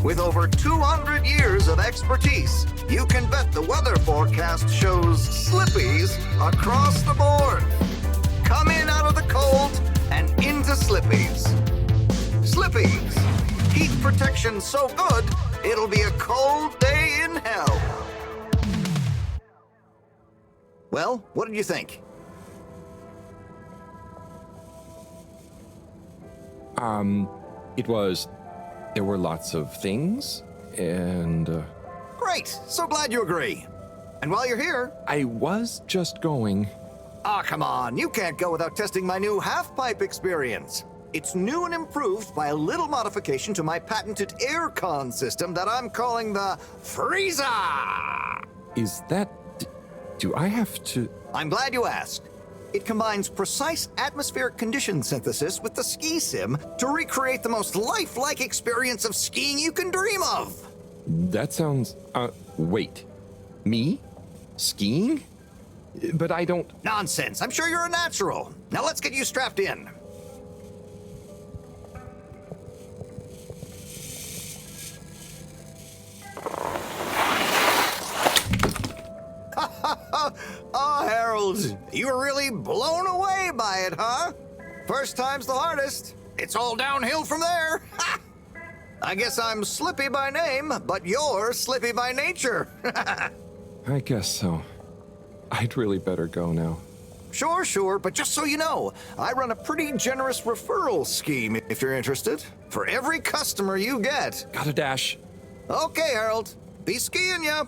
With over 200 years of expertise, you can bet the weather forecast shows Slippies across the board. Come in out of the cold and into Slippies. Slippies. Heat protection so good, it'll be a cold day in hell. Well, what did you think? There were lots of things, and... Great! So glad you agree. And while you're here... I was just going... Come on. You can't go without testing my new half-pipe experience. It's new and improved by a little modification to my patented aircon system that I'm calling the Freezer! Is that... do I have to... I'm glad you asked. It combines precise atmospheric condition synthesis with the ski sim to recreate the most lifelike experience of skiing you can dream of. That sounds... wait. Me? Skiing? But I don't... Nonsense. I'm sure you're a natural. Now let's get you strapped in. Oh, Harold, you were really blown away by it, huh? First time's the hardest. It's all downhill from there. I guess I'm Slippy by name, but you're Slippy by nature. I guess so. I'd really better go now. Sure, but just so you know, I run a pretty generous referral scheme if you're interested. For every customer you get. Gotta dash. Okay, Harold. Be skiing ya.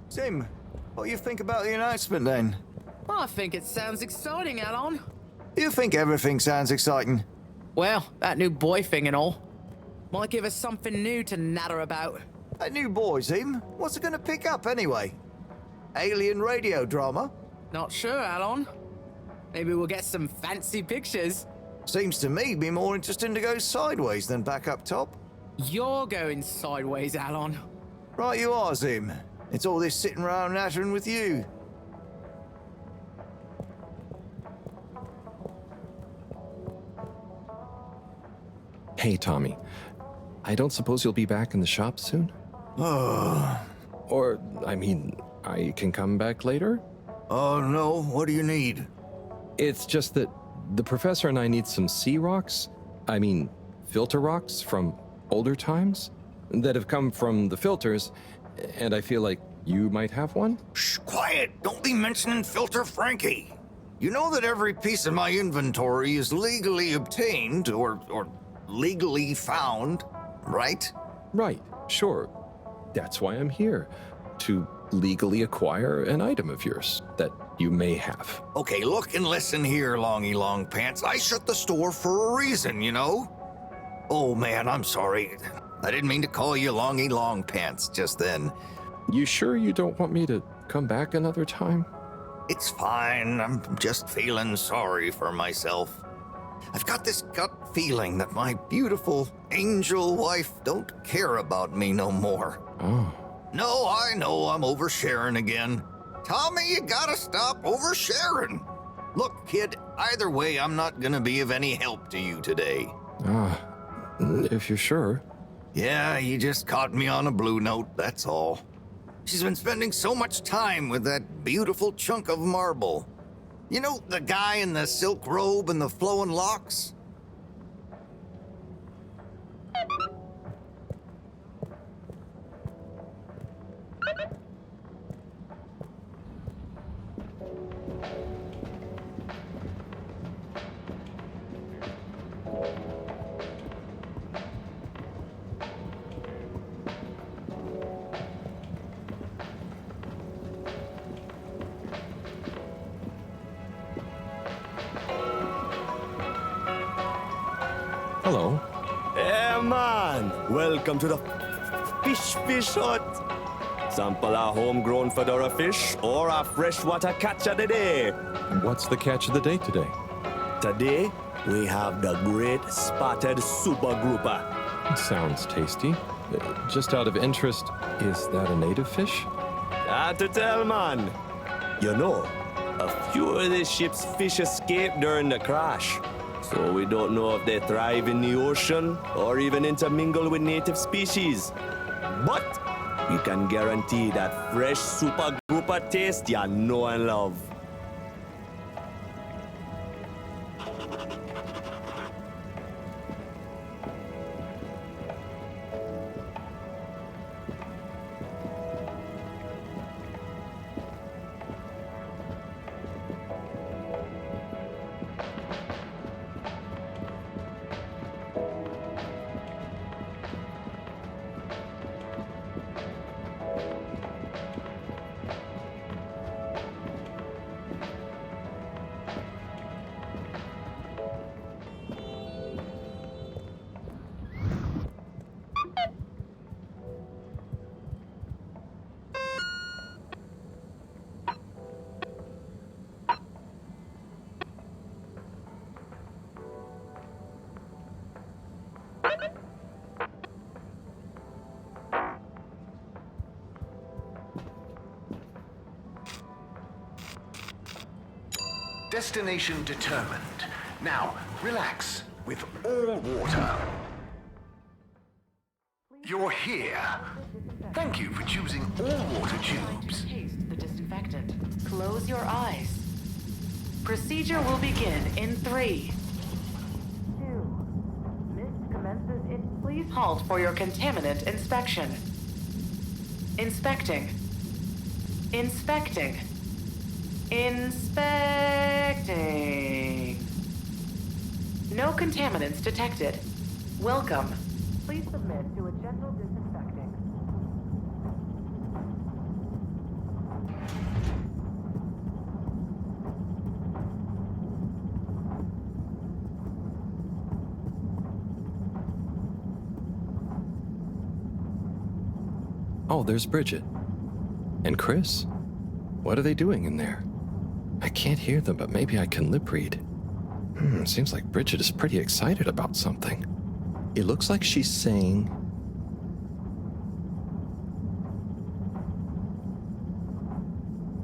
Sim, what do you think about the announcement then? I think it sounds exciting, Alon. You think everything sounds exciting? Well, that new boy thing and all. Might give us something new to natter about. A new boy, Sim? What's it gonna pick up anyway? Alien radio drama? Not sure, Alon. Maybe we'll get some fancy pictures. Seems to me be more interesting to go sideways than back up top. You're going sideways, Alon. Right you are, Sim. It's all this sitting around nattering with you. Hey, Tommy. I don't suppose you'll be back in the shop soon? Or, I mean, I can come back later? Oh, no. What do you need? It's just that the professor and I need some sea rocks. I mean, filter rocks from older times that have come from the filters, and I feel like you might have one? Shh, quiet. Don't be mentioning Filter Frankie. You know that every piece of my inventory is legally obtained or legally found, right? Right, sure. That's why I'm here, to legally acquire an item of yours that you may have. Okay, look and listen here, Longy Long Pants. I shut the store for a reason, you know? Oh man, I'm sorry. I didn't mean to call you Longy Long Pants just then. You sure you don't want me to come back another time? It's fine. I'm just feeling sorry for myself. I've got this gut feeling that my beautiful angel wife don't care about me no more. Oh. No, I know I'm oversharing again. Tommy, you gotta stop oversharing. Look, kid, either way, I'm not gonna be of any help to you today. If you're sure. Yeah, you just caught me on a blue note, that's all. She's been spending so much time with that beautiful chunk of marble. You know, the guy in the silk robe and the flowing locks? Hello. Hey man, welcome to the fish hut. Sample a homegrown fedora fish or a freshwater catch of the day. What's the catch of the day today? Today, we have the great spotted super grouper. Sounds tasty. Just out of interest, is that a native fish? Hard to tell, man. You know, a few of the ship's fish escaped during the crash. So we don't know if they thrive in the ocean or even intermingle with native species. But we can guarantee that fresh super grouper taste you know and love. Destination determined. Now, relax with all water. You're here. Thank you for choosing all water tubes. The disinfectant. Close your eyes. Procedure will begin in 3, 2. Mist commences its Please halt for your contaminant inspection. Inspecting. Inspecting. Inspecting. No contaminants detected. Welcome. Please submit to a gentle disinfecting. Oh, there's Bridget. And Chris? What are they doing in there? I can't hear them, but maybe I can lip read. Seems like Bridget is pretty excited about something. It looks like she's saying...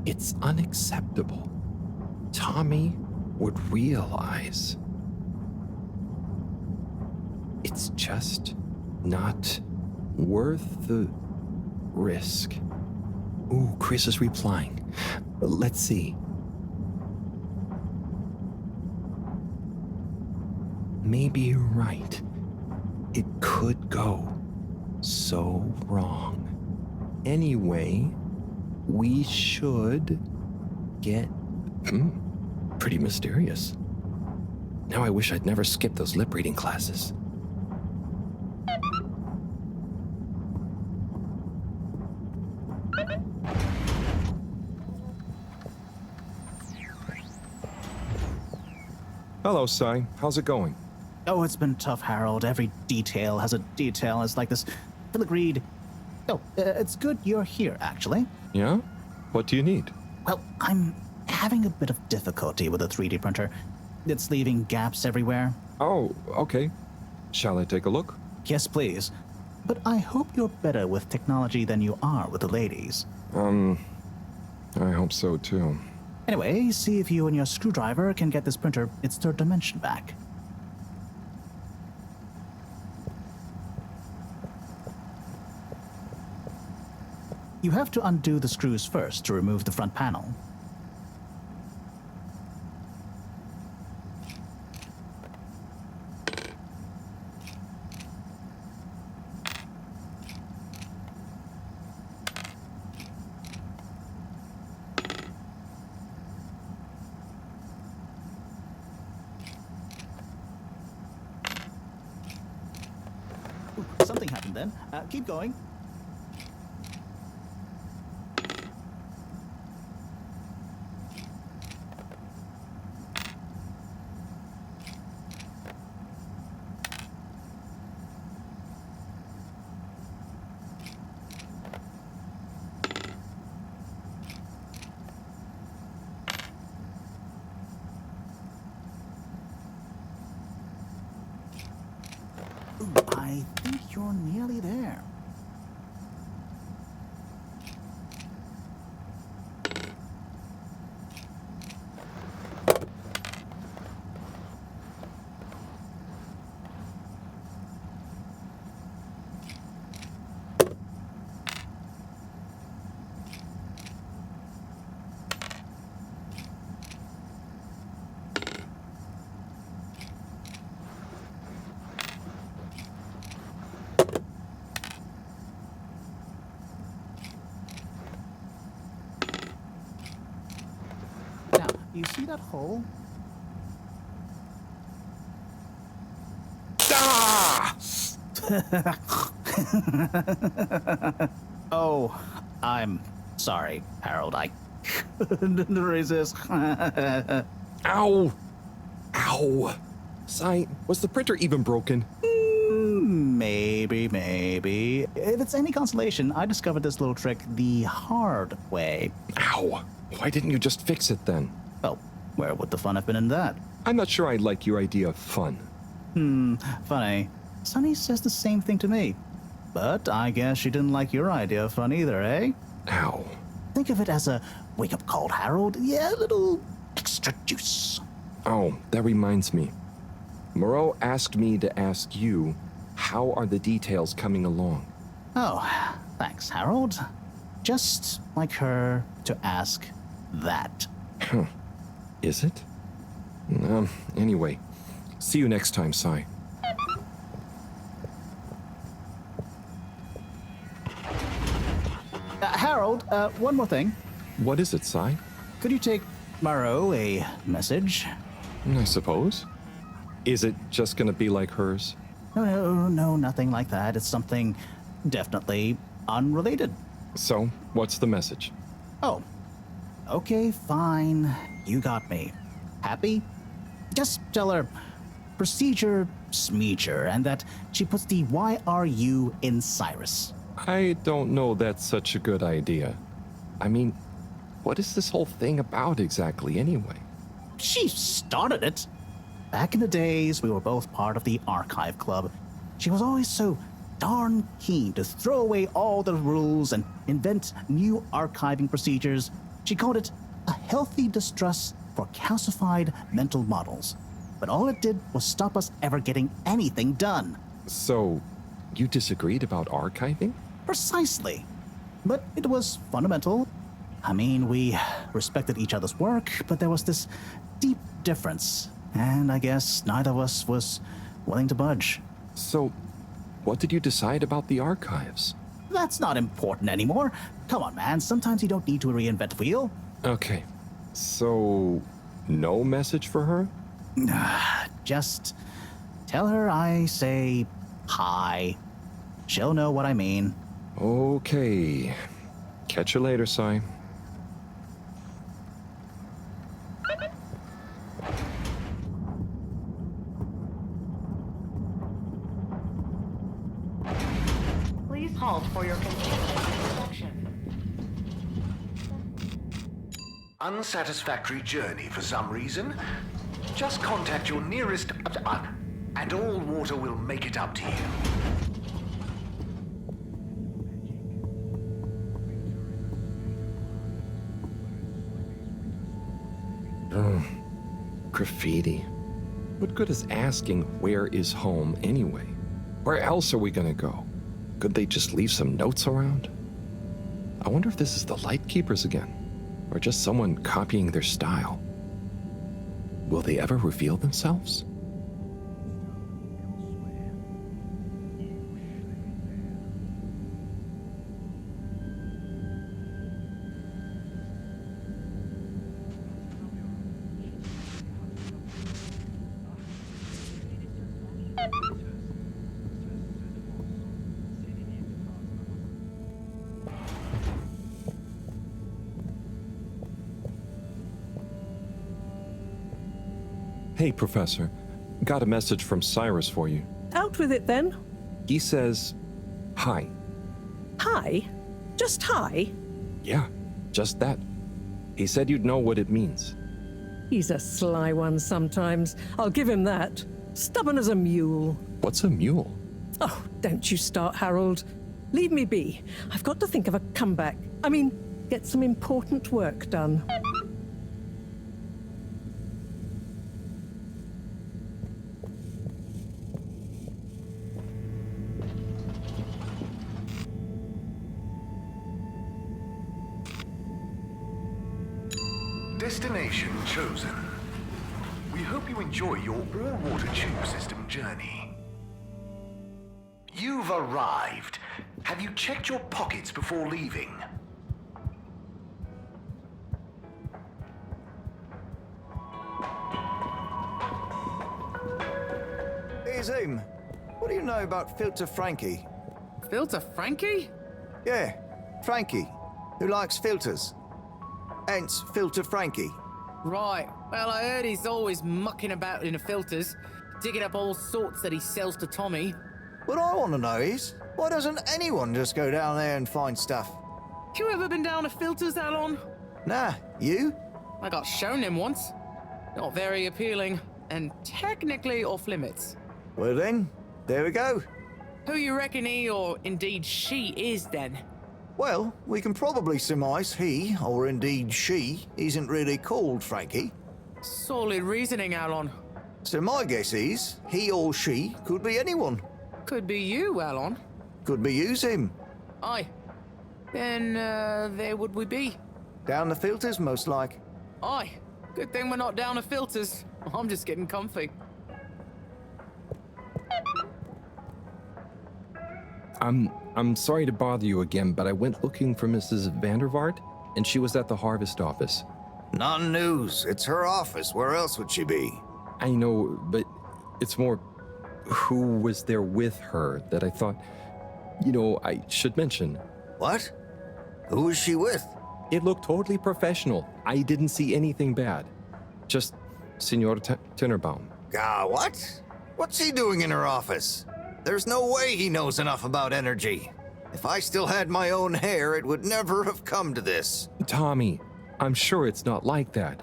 It's unacceptable. Tommy would realize. It's just not worth the risk. Ooh, Chris is replying. Let's see. Maybe you're right. It could go so wrong. Anyway, we should get... pretty mysterious. Now I wish I'd never skipped those lip reading classes. Hello, Sai. How's it going? Oh, it's been tough, Harold. Every detail has a detail. It's like this filigreed. Oh, it's good you're here, actually. Yeah? What do you need? Well, I'm having a bit of difficulty with the 3D printer. It's leaving gaps everywhere. Oh, okay. Shall I take a look? Yes, please. But I hope you're better with technology than you are with the ladies. I hope so, too. Anyway, see if you and your screwdriver can get this printer its third dimension back. You have to undo the screws first to remove the front panel. Something happened then. Keep going. I think you're nearly there. Now, you see that hole? Oh, I'm sorry, Harold. I couldn't resist. Ow! Ow! Sai, was the printer even broken? Maybe. If it's any consolation, I discovered this little trick the hard way. Ow! Why didn't you just fix it then? Well, where would the fun have been in that? I'm not sure I like your idea of fun. Funny. Sunny says the same thing to me. But I guess she didn't like your idea of fun either, eh? Ow. Think of it as a wake-up call, Harold. Yeah, a little extra juice. Oh, that reminds me. Moreau asked me to ask you, how are the details coming along? Oh, thanks, Harold. Just like her to ask that. Is it? Anyway, see you next time, Sai. Harold, one more thing. What is it, Si? Could you take Marot a message? I suppose. Is it just gonna be like hers? No, nothing like that. It's something definitely unrelated. So, what's the message? Oh, okay, fine. You got me. Happy? Just tell her procedure smeecher and that she puts the YRU in Cyrus. I don't know that's such a good idea. I mean, what is this whole thing about exactly anyway? She started it. Back in the days, we were both part of the archive club. She was always so darn keen to throw away all the rules and invent new archiving procedures. She called it a healthy distrust for calcified mental models. But all it did was stop us ever getting anything done. So, you disagreed about archiving? Precisely. But it was fundamental. I mean, we respected each other's work, but there was this deep difference. And I guess neither of us was willing to budge. So, what did you decide about the archives? That's not important anymore. Come on, man. Sometimes you don't need to reinvent the wheel. Okay. So, no message for her? Just tell her I say hi. She'll know what I mean. Okay. Catch you later, Si. Please halt for your continued inspection. Unsatisfactory journey for some reason? Just contact your nearest and all water will make it up to you. Graffiti. What good is asking where is home anyway? Where else are we gonna go? Could they just leave some notes around? I wonder if this is the Lightkeepers again, or just someone copying their style. Will they ever reveal themselves? Hey, Professor. Got a message from Cyrus for you. Out with it then. He says, hi. Hi? Just hi? Yeah, just that. He said you'd know what it means. He's a sly one sometimes. I'll give him that. Stubborn as a mule. What's a mule? Oh, don't you start, Harold. Leave me be. I've got to think of a comeback. I mean, get some important work done. Destination chosen. We hope you enjoy your all-water tube system journey. You've arrived. Have you checked your pockets before leaving? Hey, Zoom. What do you know about Filter Frankie? Filter Frankie? Yeah, Frankie, who likes filters. Hence, Filter Frankie. Right. Well, I heard he's always mucking about in the filters, digging up all sorts that he sells to Tommy. What I want to know is, why doesn't anyone just go down there and find stuff? You ever been down to filters, Alon? Nah, you? I got shown him once. Not very appealing, and technically off limits. Well then, there we go. Who you reckon he, or indeed she, is then? Well, we can probably surmise he, or indeed she, isn't really called Frankie. Solid reasoning, Alon. So my guess is, he or she could be anyone. Could be you, Alon. Could be you, Zim. Aye. Then, there would we be? Down the filters, most like. Aye. Good thing we're not down to filters. I'm just getting comfy. I'm sorry to bother you again, but I went looking for Mrs. Vandervaart, and she was at the harvest office. Non-news. It's her office. Where else would she be? I know, but it's more who was there with her that I thought, I should mention. What? Who was she with? It looked totally professional. I didn't see anything bad. Just Senor Tinnerbaum. What? What's he doing in her office? There's no way he knows enough about energy. If I still had my own hair, it would never have come to this. Tommy, I'm sure it's not like that.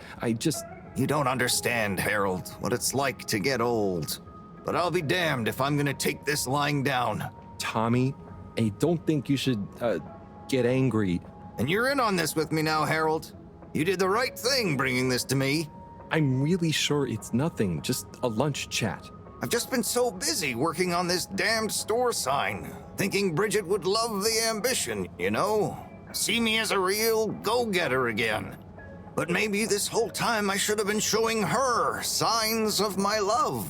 You don't understand, Harold, what it's like to get old. But I'll be damned if I'm gonna take this lying down. Tommy, I don't think you should, get angry. And you're in on this with me now, Harold. You did the right thing bringing this to me. I'm really sure it's nothing, just a lunch chat. I've just been so busy working on this damned store sign, thinking Bridget would love the ambition, See me as a real go-getter again. But maybe this whole time I should have been showing her signs of my love.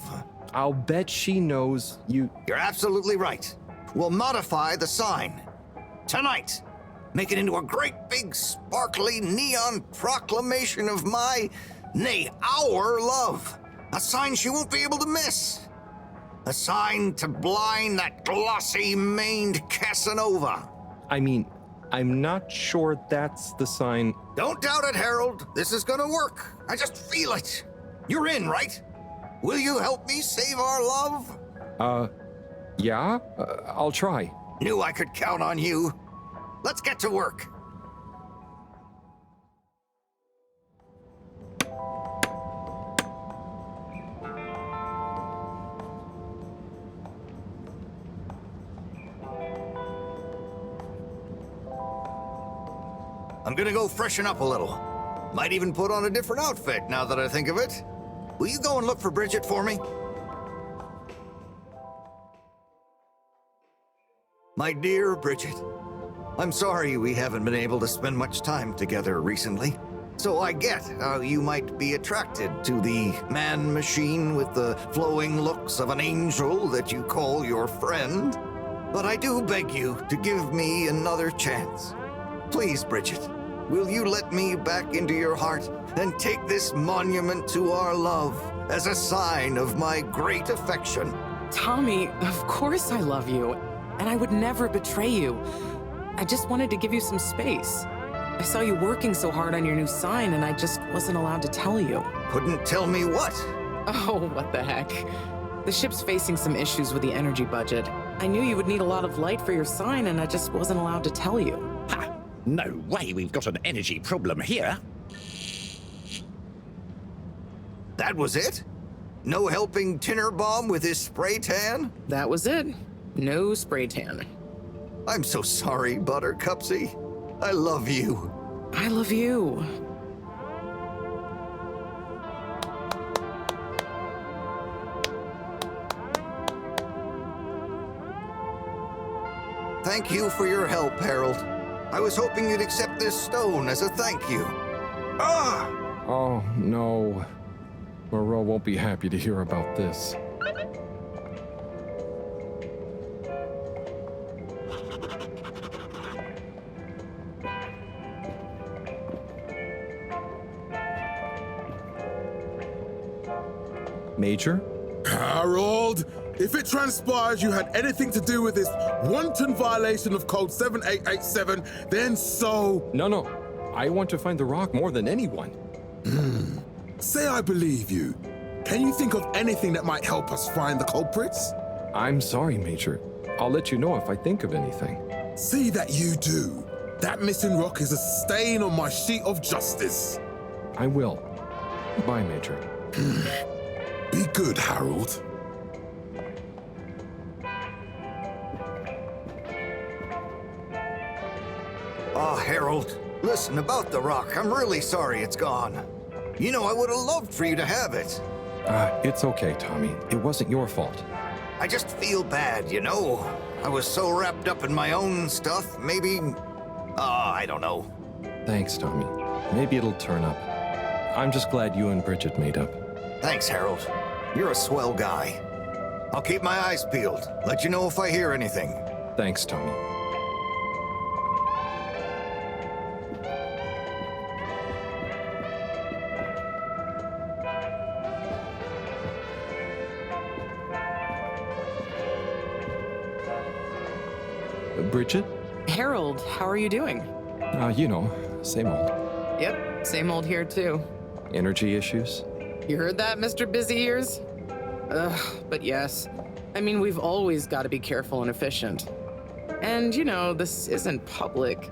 I'll bet she knows you... You're absolutely right. We'll modify the sign. Tonight. Make it into a great big sparkly neon proclamation of our love. A sign she won't be able to miss. A sign to blind that glossy-maned Casanova. I'm not sure that's the sign. Don't doubt it, Harold. This is gonna work. I just feel it. You're in, right? Will you help me save our love? Yeah? I'll try. Knew I could count on you. Let's get to work. I'm gonna go freshen up a little. Might even put on a different outfit now that I think of it. Will you go and look for Bridget for me? My dear Bridget, I'm sorry we haven't been able to spend much time together recently. So I get how you might be attracted to the man-machine with the flowing looks of an angel that you call your friend. But I do beg you to give me another chance. Please, Bridget, will you let me back into your heart and take this monument to our love as a sign of my great affection? Tommy, of course I love you, and I would never betray you. I just wanted to give you some space. I saw you working so hard on your new sign, and I just wasn't allowed to tell you. Couldn't tell me what? Oh, what the heck. The ship's facing some issues with the energy budget. I knew you would need a lot of light for your sign, and I just wasn't allowed to tell you. Ha! No way we've got an energy problem here. That was it? No helping Tinnerbaum with his spray tan? That was it. No spray tan. I'm so sorry, Buttercupsy. I love you. I love you. Thank you for your help, Harold. I was hoping you'd accept this stone as a thank you. Ah! Oh, no. Moreau won't be happy to hear about this. Major? Harold, if it transpires you had anything to do with this wanton violation of Code 7887, then so... No. I want to find the rock more than anyone. Say I believe you. Can you think of anything that might help us find the culprits? I'm sorry, Major. I'll let you know if I think of anything. See that you do. That missing rock is a stain on my sheet of justice. I will. Bye, Major. Be good, Harold. Oh, Harold, listen, about the rock, I'm really sorry it's gone. You know, I would have loved for you to have it. It's okay, Tommy. It wasn't your fault. I just feel bad, you know? I was so wrapped up in my own stuff, maybe... I don't know. Thanks, Tommy. Maybe it'll turn up. I'm just glad you and Bridget made up. Thanks, Harold. You're a swell guy. I'll keep my eyes peeled. Let you know if I hear anything. Thanks, Tommy. Bridget? Harold, how are you doing? You know, same old. Yep, same old here too. Energy issues? You heard that, Mr. Busy Ears? But yes. I mean, we've always got to be careful and efficient. And, you know, this isn't public,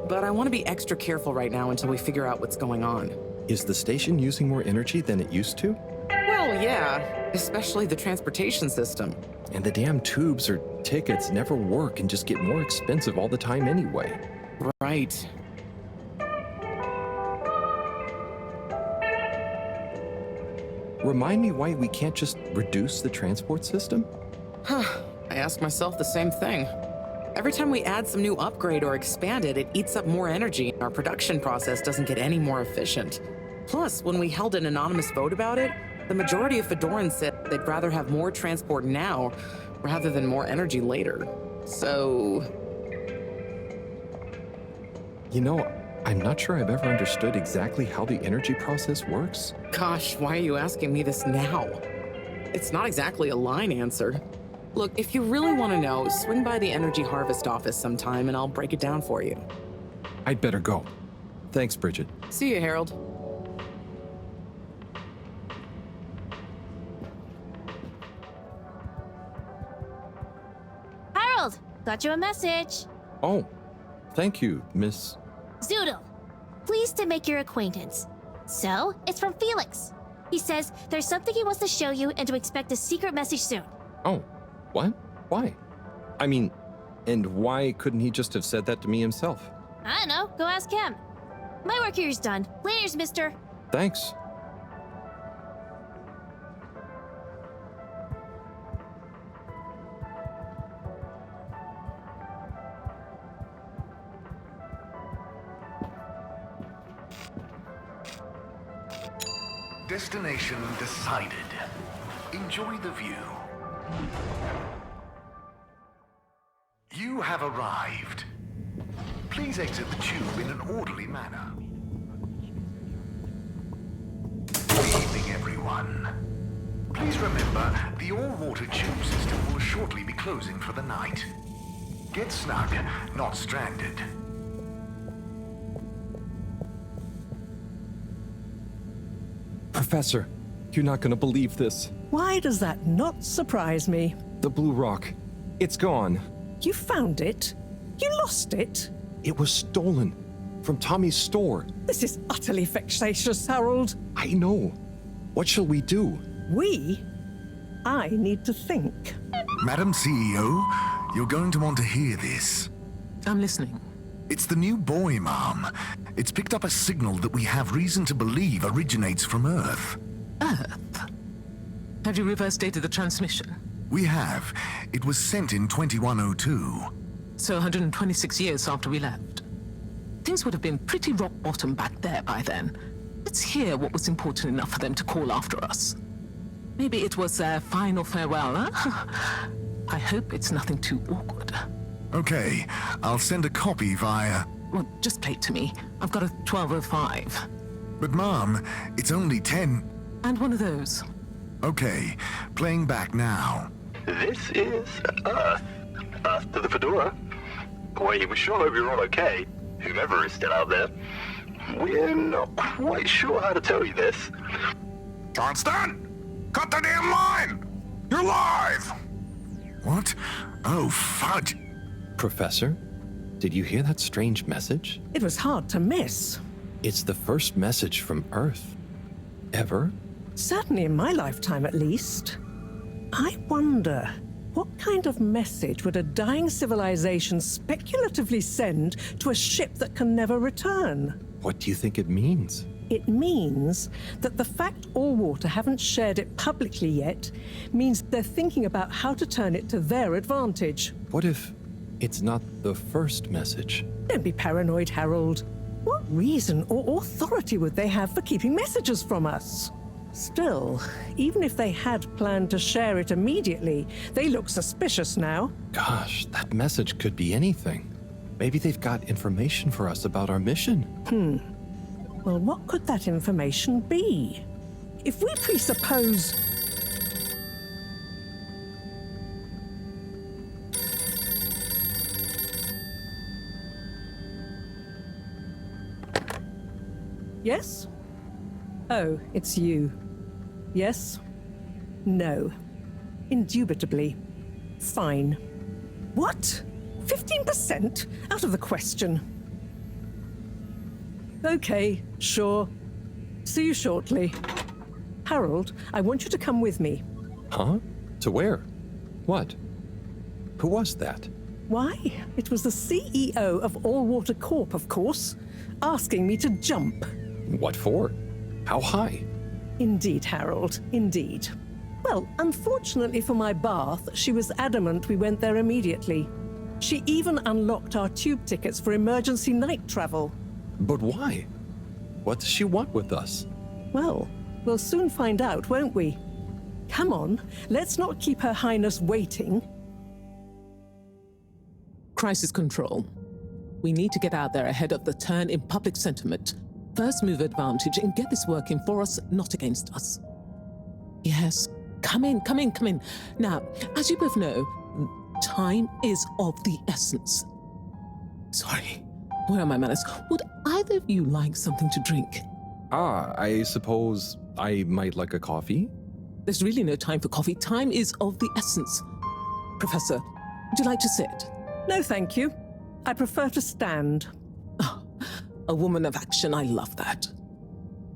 but I want to be extra careful right now until we figure out what's going on. Is the station using more energy than it used to? Well, yeah, especially the transportation system. And the damn tubes or tickets never work and just get more expensive all the time anyway. Right. Remind me why we can't just reduce the transport system? I ask myself the same thing. Every time we add some new upgrade or expand it, it eats up more energy and our production process doesn't get any more efficient. Plus, when we held an anonymous vote about it, the majority of Fedorans said they'd rather have more transport now rather than more energy later. So... You know, I'm not sure I've ever understood exactly how the energy process works. Gosh, why are you asking me this now? It's not exactly a line answer. Look, if you really want to know, swing by the Energy Harvest office sometime and I'll break it down for you. I'd better go. Thanks, Bridget. See you, Harold. Harold, got you a message. Oh, thank you, Miss... Zoodle, pleased to make your acquaintance. So, it's from Felix. He says there's something he wants to show you and to expect a secret message soon. Oh, what? Why? I mean, and why couldn't he just have said that to me himself? I don't know, go ask him. My work here is done. Laters, mister. Thanks. Destination decided. Enjoy the view. You have arrived. Please exit the tube in an orderly manner. Good evening, everyone. Please remember, the all-water tube system will shortly be closing for the night. Get snug, not stranded. Professor, you're not gonna believe this. Why does that not surprise me? The blue rock. It's gone. You found it? You lost it? It was stolen from Tommy's store. This is utterly vexatious, Harold. I know. What shall we do? We? I need to think. Madam CEO, you're going to want to hear this. I'm listening. It's the new buoy, Mom. It's picked up a signal that we have reason to believe originates from Earth. Earth? Have you reverse dated the transmission? We have. It was sent in 2102. So 126 years after we left. Things would have been pretty rock bottom back there by then. Let's hear what was important enough for them to call after us. Maybe it was their final farewell, huh? I hope it's nothing too awkward. Okay, I'll send a copy via... Well, just play it to me. I've got a 1205. But Mom, it's only 10... And one of those. Okay, playing back now. This is Earth. Earth to the Fedora. We sure hope you're all okay, whomever is still out there. We're not quite sure how to tell you this. Johnston! Cut the damn line! You're live! What? Oh, fudge. Professor, did you hear that strange message? It was hard to miss. It's the first message from Earth. Ever? Certainly in my lifetime, at least. I wonder, what kind of message would a dying civilization speculatively send to a ship that can never return? What do you think it means? It means that the fact Allwater haven't shared it publicly yet means they're thinking about how to turn it to their advantage. What if it's not the first message? Don't be paranoid, Harold. What reason or authority would they have for keeping messages from us? Still, even if they had planned to share it immediately, they look suspicious now. Gosh, that message could be anything. Maybe they've got information for us about our mission. Well, what could that information be? If we presuppose... Yes? Oh, it's you. Yes? No. Indubitably. Fine. What? 15%? Out of the question. Okay, sure. See you shortly. Harold, I want you to come with me. Huh? To where? What? Who was that? Why? It was the CEO of Allwater Corp, of course, asking me to jump. What for? How high? Indeed, Harold, indeed. Well, unfortunately for my bath, she was adamant we went there immediately. She even unlocked our tube tickets for emergency night travel. But why? What does she want with us? Well, we'll soon find out, won't we? Come on, let's not keep Her Highness waiting. Crisis control. We need to get out there ahead of the turn in public sentiment. First move advantage and get this working for us, not against us. Yes, come in. Now, as you both know, time is of the essence. Sorry, where are my manners? Would either of you like something to drink? I suppose I might like a coffee? There's really no time for coffee. Time is of the essence. Professor, would you like to sit? No, thank you. I prefer to stand. Oh, a woman of action, I love that.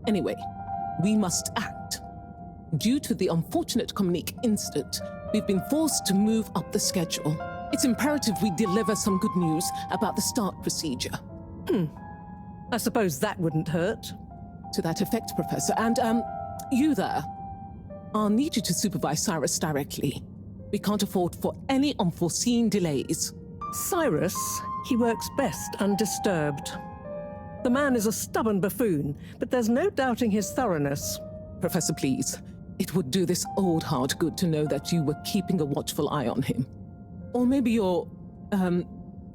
Anyway, we must act. Due to the unfortunate Communique incident, we've been forced to move up the schedule. It's imperative we deliver some good news about the start procedure. I suppose that wouldn't hurt. To that effect, Professor. And, you there. I'll need you to supervise Cyrus directly. We can't afford for any unforeseen delays. Cyrus, he works best undisturbed. The man is a stubborn buffoon, but there's no doubting his thoroughness. Professor, please. It would do this old heart good to know that you were keeping a watchful eye on him. Or maybe your,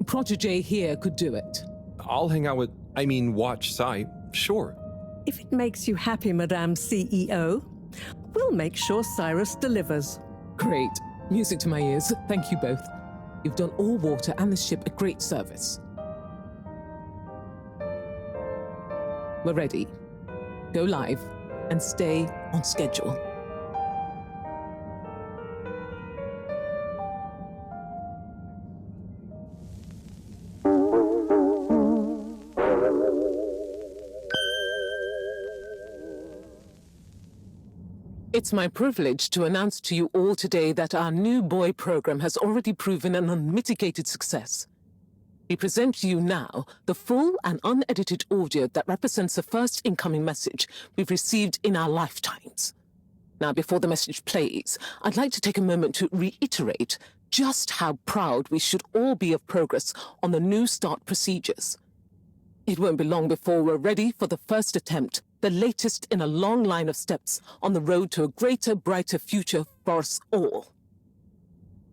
protege here could do it. I'll hang out with, watch Cy, sure. If it makes you happy, Madame CEO, we'll make sure Cyrus delivers. Great. Music to my ears. Thank you both. You've done Allwater and the ship a great service. We're ready. Go live and stay on schedule. It's my privilege to announce to you all today that our new buoy program has already proven an unmitigated success. We present to you now the full and unedited audio that represents the first incoming message we've received in our lifetimes. Now, before the message plays, I'd like to take a moment to reiterate just how proud we should all be of progress on the new start procedures. It won't be long before we're ready for the first attempt, the latest in a long line of steps on the road to a greater, brighter future for us all.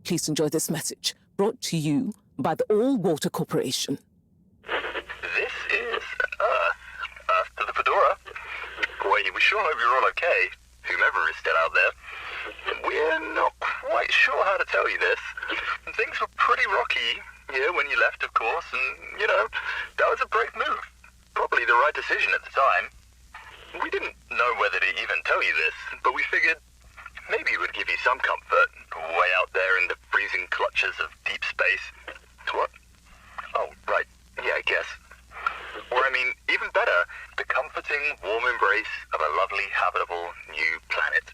Please enjoy this message, brought to you by the Allwater Corporation. This is Earth. Earth to the Fedora. We sure hope you're all okay, whomever is still out there. We're not quite sure how to tell you this. Things were pretty rocky here when you left, of course, and, that was a brave move. Probably the right decision at the time. We didn't know whether to even tell you this, but we figured maybe it would give you some comfort, way out there in the freezing clutches of deep space. What? Oh, right. Yeah, I guess. Or, even better, the comforting, warm embrace of a lovely, habitable new planet.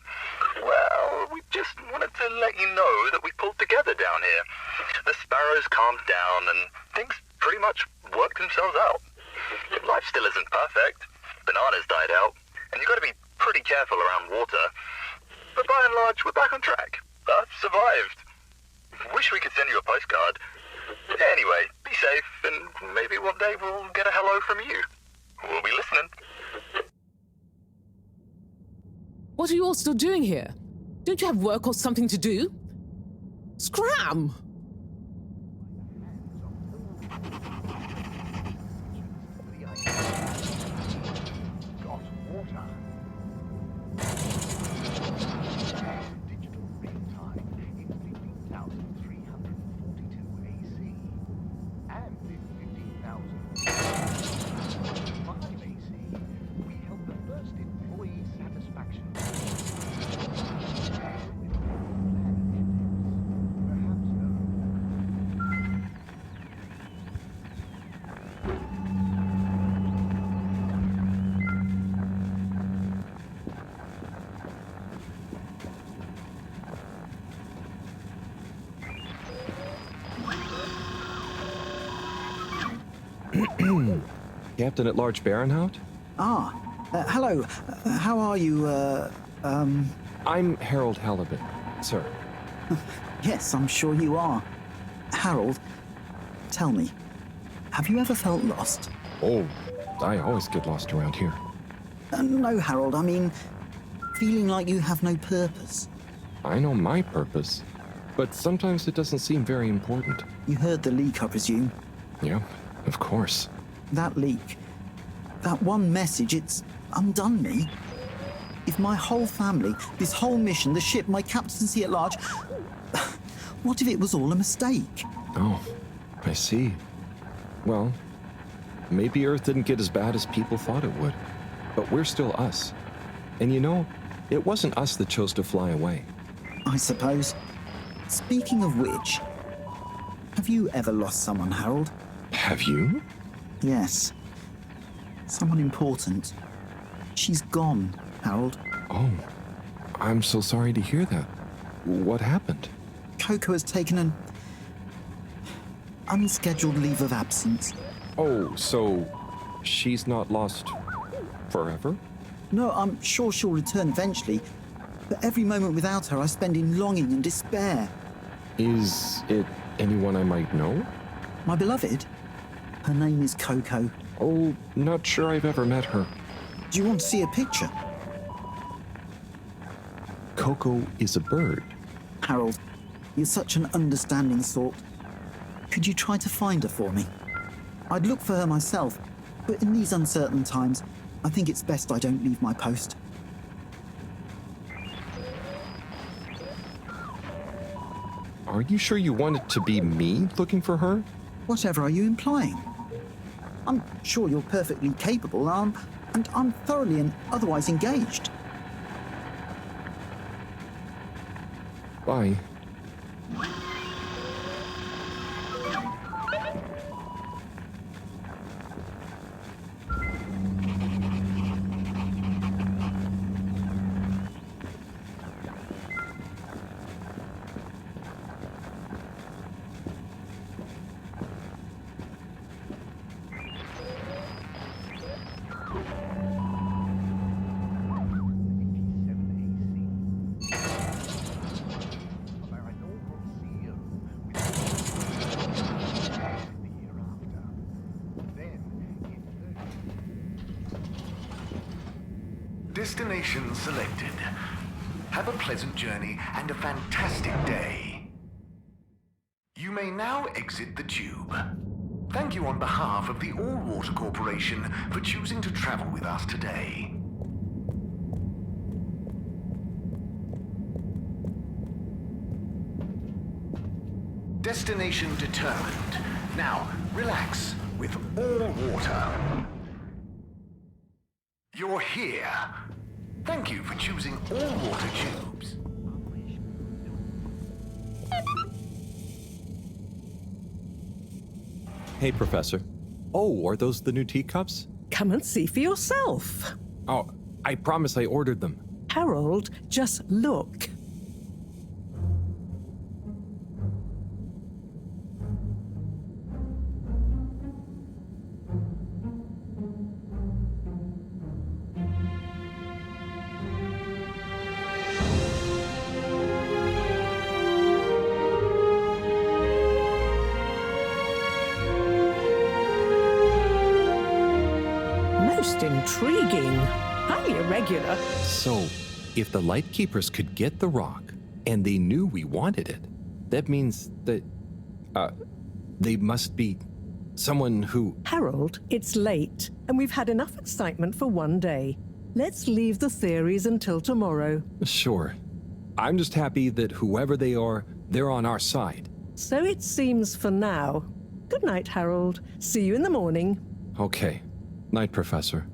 Well, we just wanted to let you know that we pulled together down here. The sparrows calmed down, and things pretty much worked themselves out. Life still isn't perfect. Bananas died out, and you've got to be pretty careful around water. But by and large, we're back on track. Earth survived. Wish we could send you a postcard. Anyway, be safe, and maybe one day we'll get a hello from you. We'll be listening. What are you all still doing here? Don't you have work or something to do? Scram! Captain at Large Baronhout? Hello. How are you, I'm Harold Halibut, sir. Yes, I'm sure you are. Harold, tell me, have you ever felt lost? Oh, I always get lost around here. No, Harold, I mean, feeling like you have no purpose. I know my purpose, but sometimes it doesn't seem very important. You heard the leak, I presume? Yep, of course. That leak, that one message, it's undone me. If my whole family, this whole mission, the ship, my captaincy at large, what if it was all a mistake? Oh, I see. Well, maybe Earth didn't get as bad as people thought it would, but we're still us. And you know, it wasn't us that chose to fly away. I suppose. Speaking of which, have you ever lost someone, Harold? Have you? Yes. Someone important. She's gone, Harold. Oh, I'm so sorry to hear that. What happened? Coco has taken an unscheduled leave of absence. Oh, so she's not lost forever? No, I'm sure she'll return eventually, but every moment without her I spend in longing and despair. Is it anyone I might know? My beloved? Her name is Coco. Oh, not sure I've ever met her. Do you want to see a picture? Coco is a bird. Harold, you're such an understanding sort. Could you try to find her for me? I'd look for her myself, but in these uncertain times, I think it's best I don't leave my post. Are you sure you want it to be me looking for her? Whatever are you implying? I'm sure you're perfectly capable, and I'm thoroughly and otherwise engaged. Bye. Destination selected. Have a pleasant journey and a fantastic day. You may now exit the tube. Thank you on behalf of the All-Water Corporation for choosing to travel with us today. Destination determined. Now, relax with All-Water. You're here. Thank you for choosing all-water tubes. Hey, Professor. Oh, are those the new teacups? Come and see for yourself. Oh, I promise I ordered them. Harold, just look. Most intriguing. Highly irregular. So, If the Lightkeepers could get the rock, and they knew we wanted it, that means that, they must be someone who... Harold, it's late, and we've had enough excitement for one day. Let's leave the theories until tomorrow. Sure. I'm just happy that whoever they are, they're on our side. So it seems for now. Good night, Harold. See you in the morning. Okay. Night, Professor.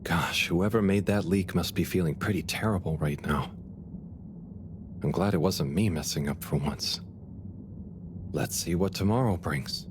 Gosh, whoever made that leak must be feeling pretty terrible right now. I'm glad it wasn't me messing up for once. Let's see what tomorrow brings.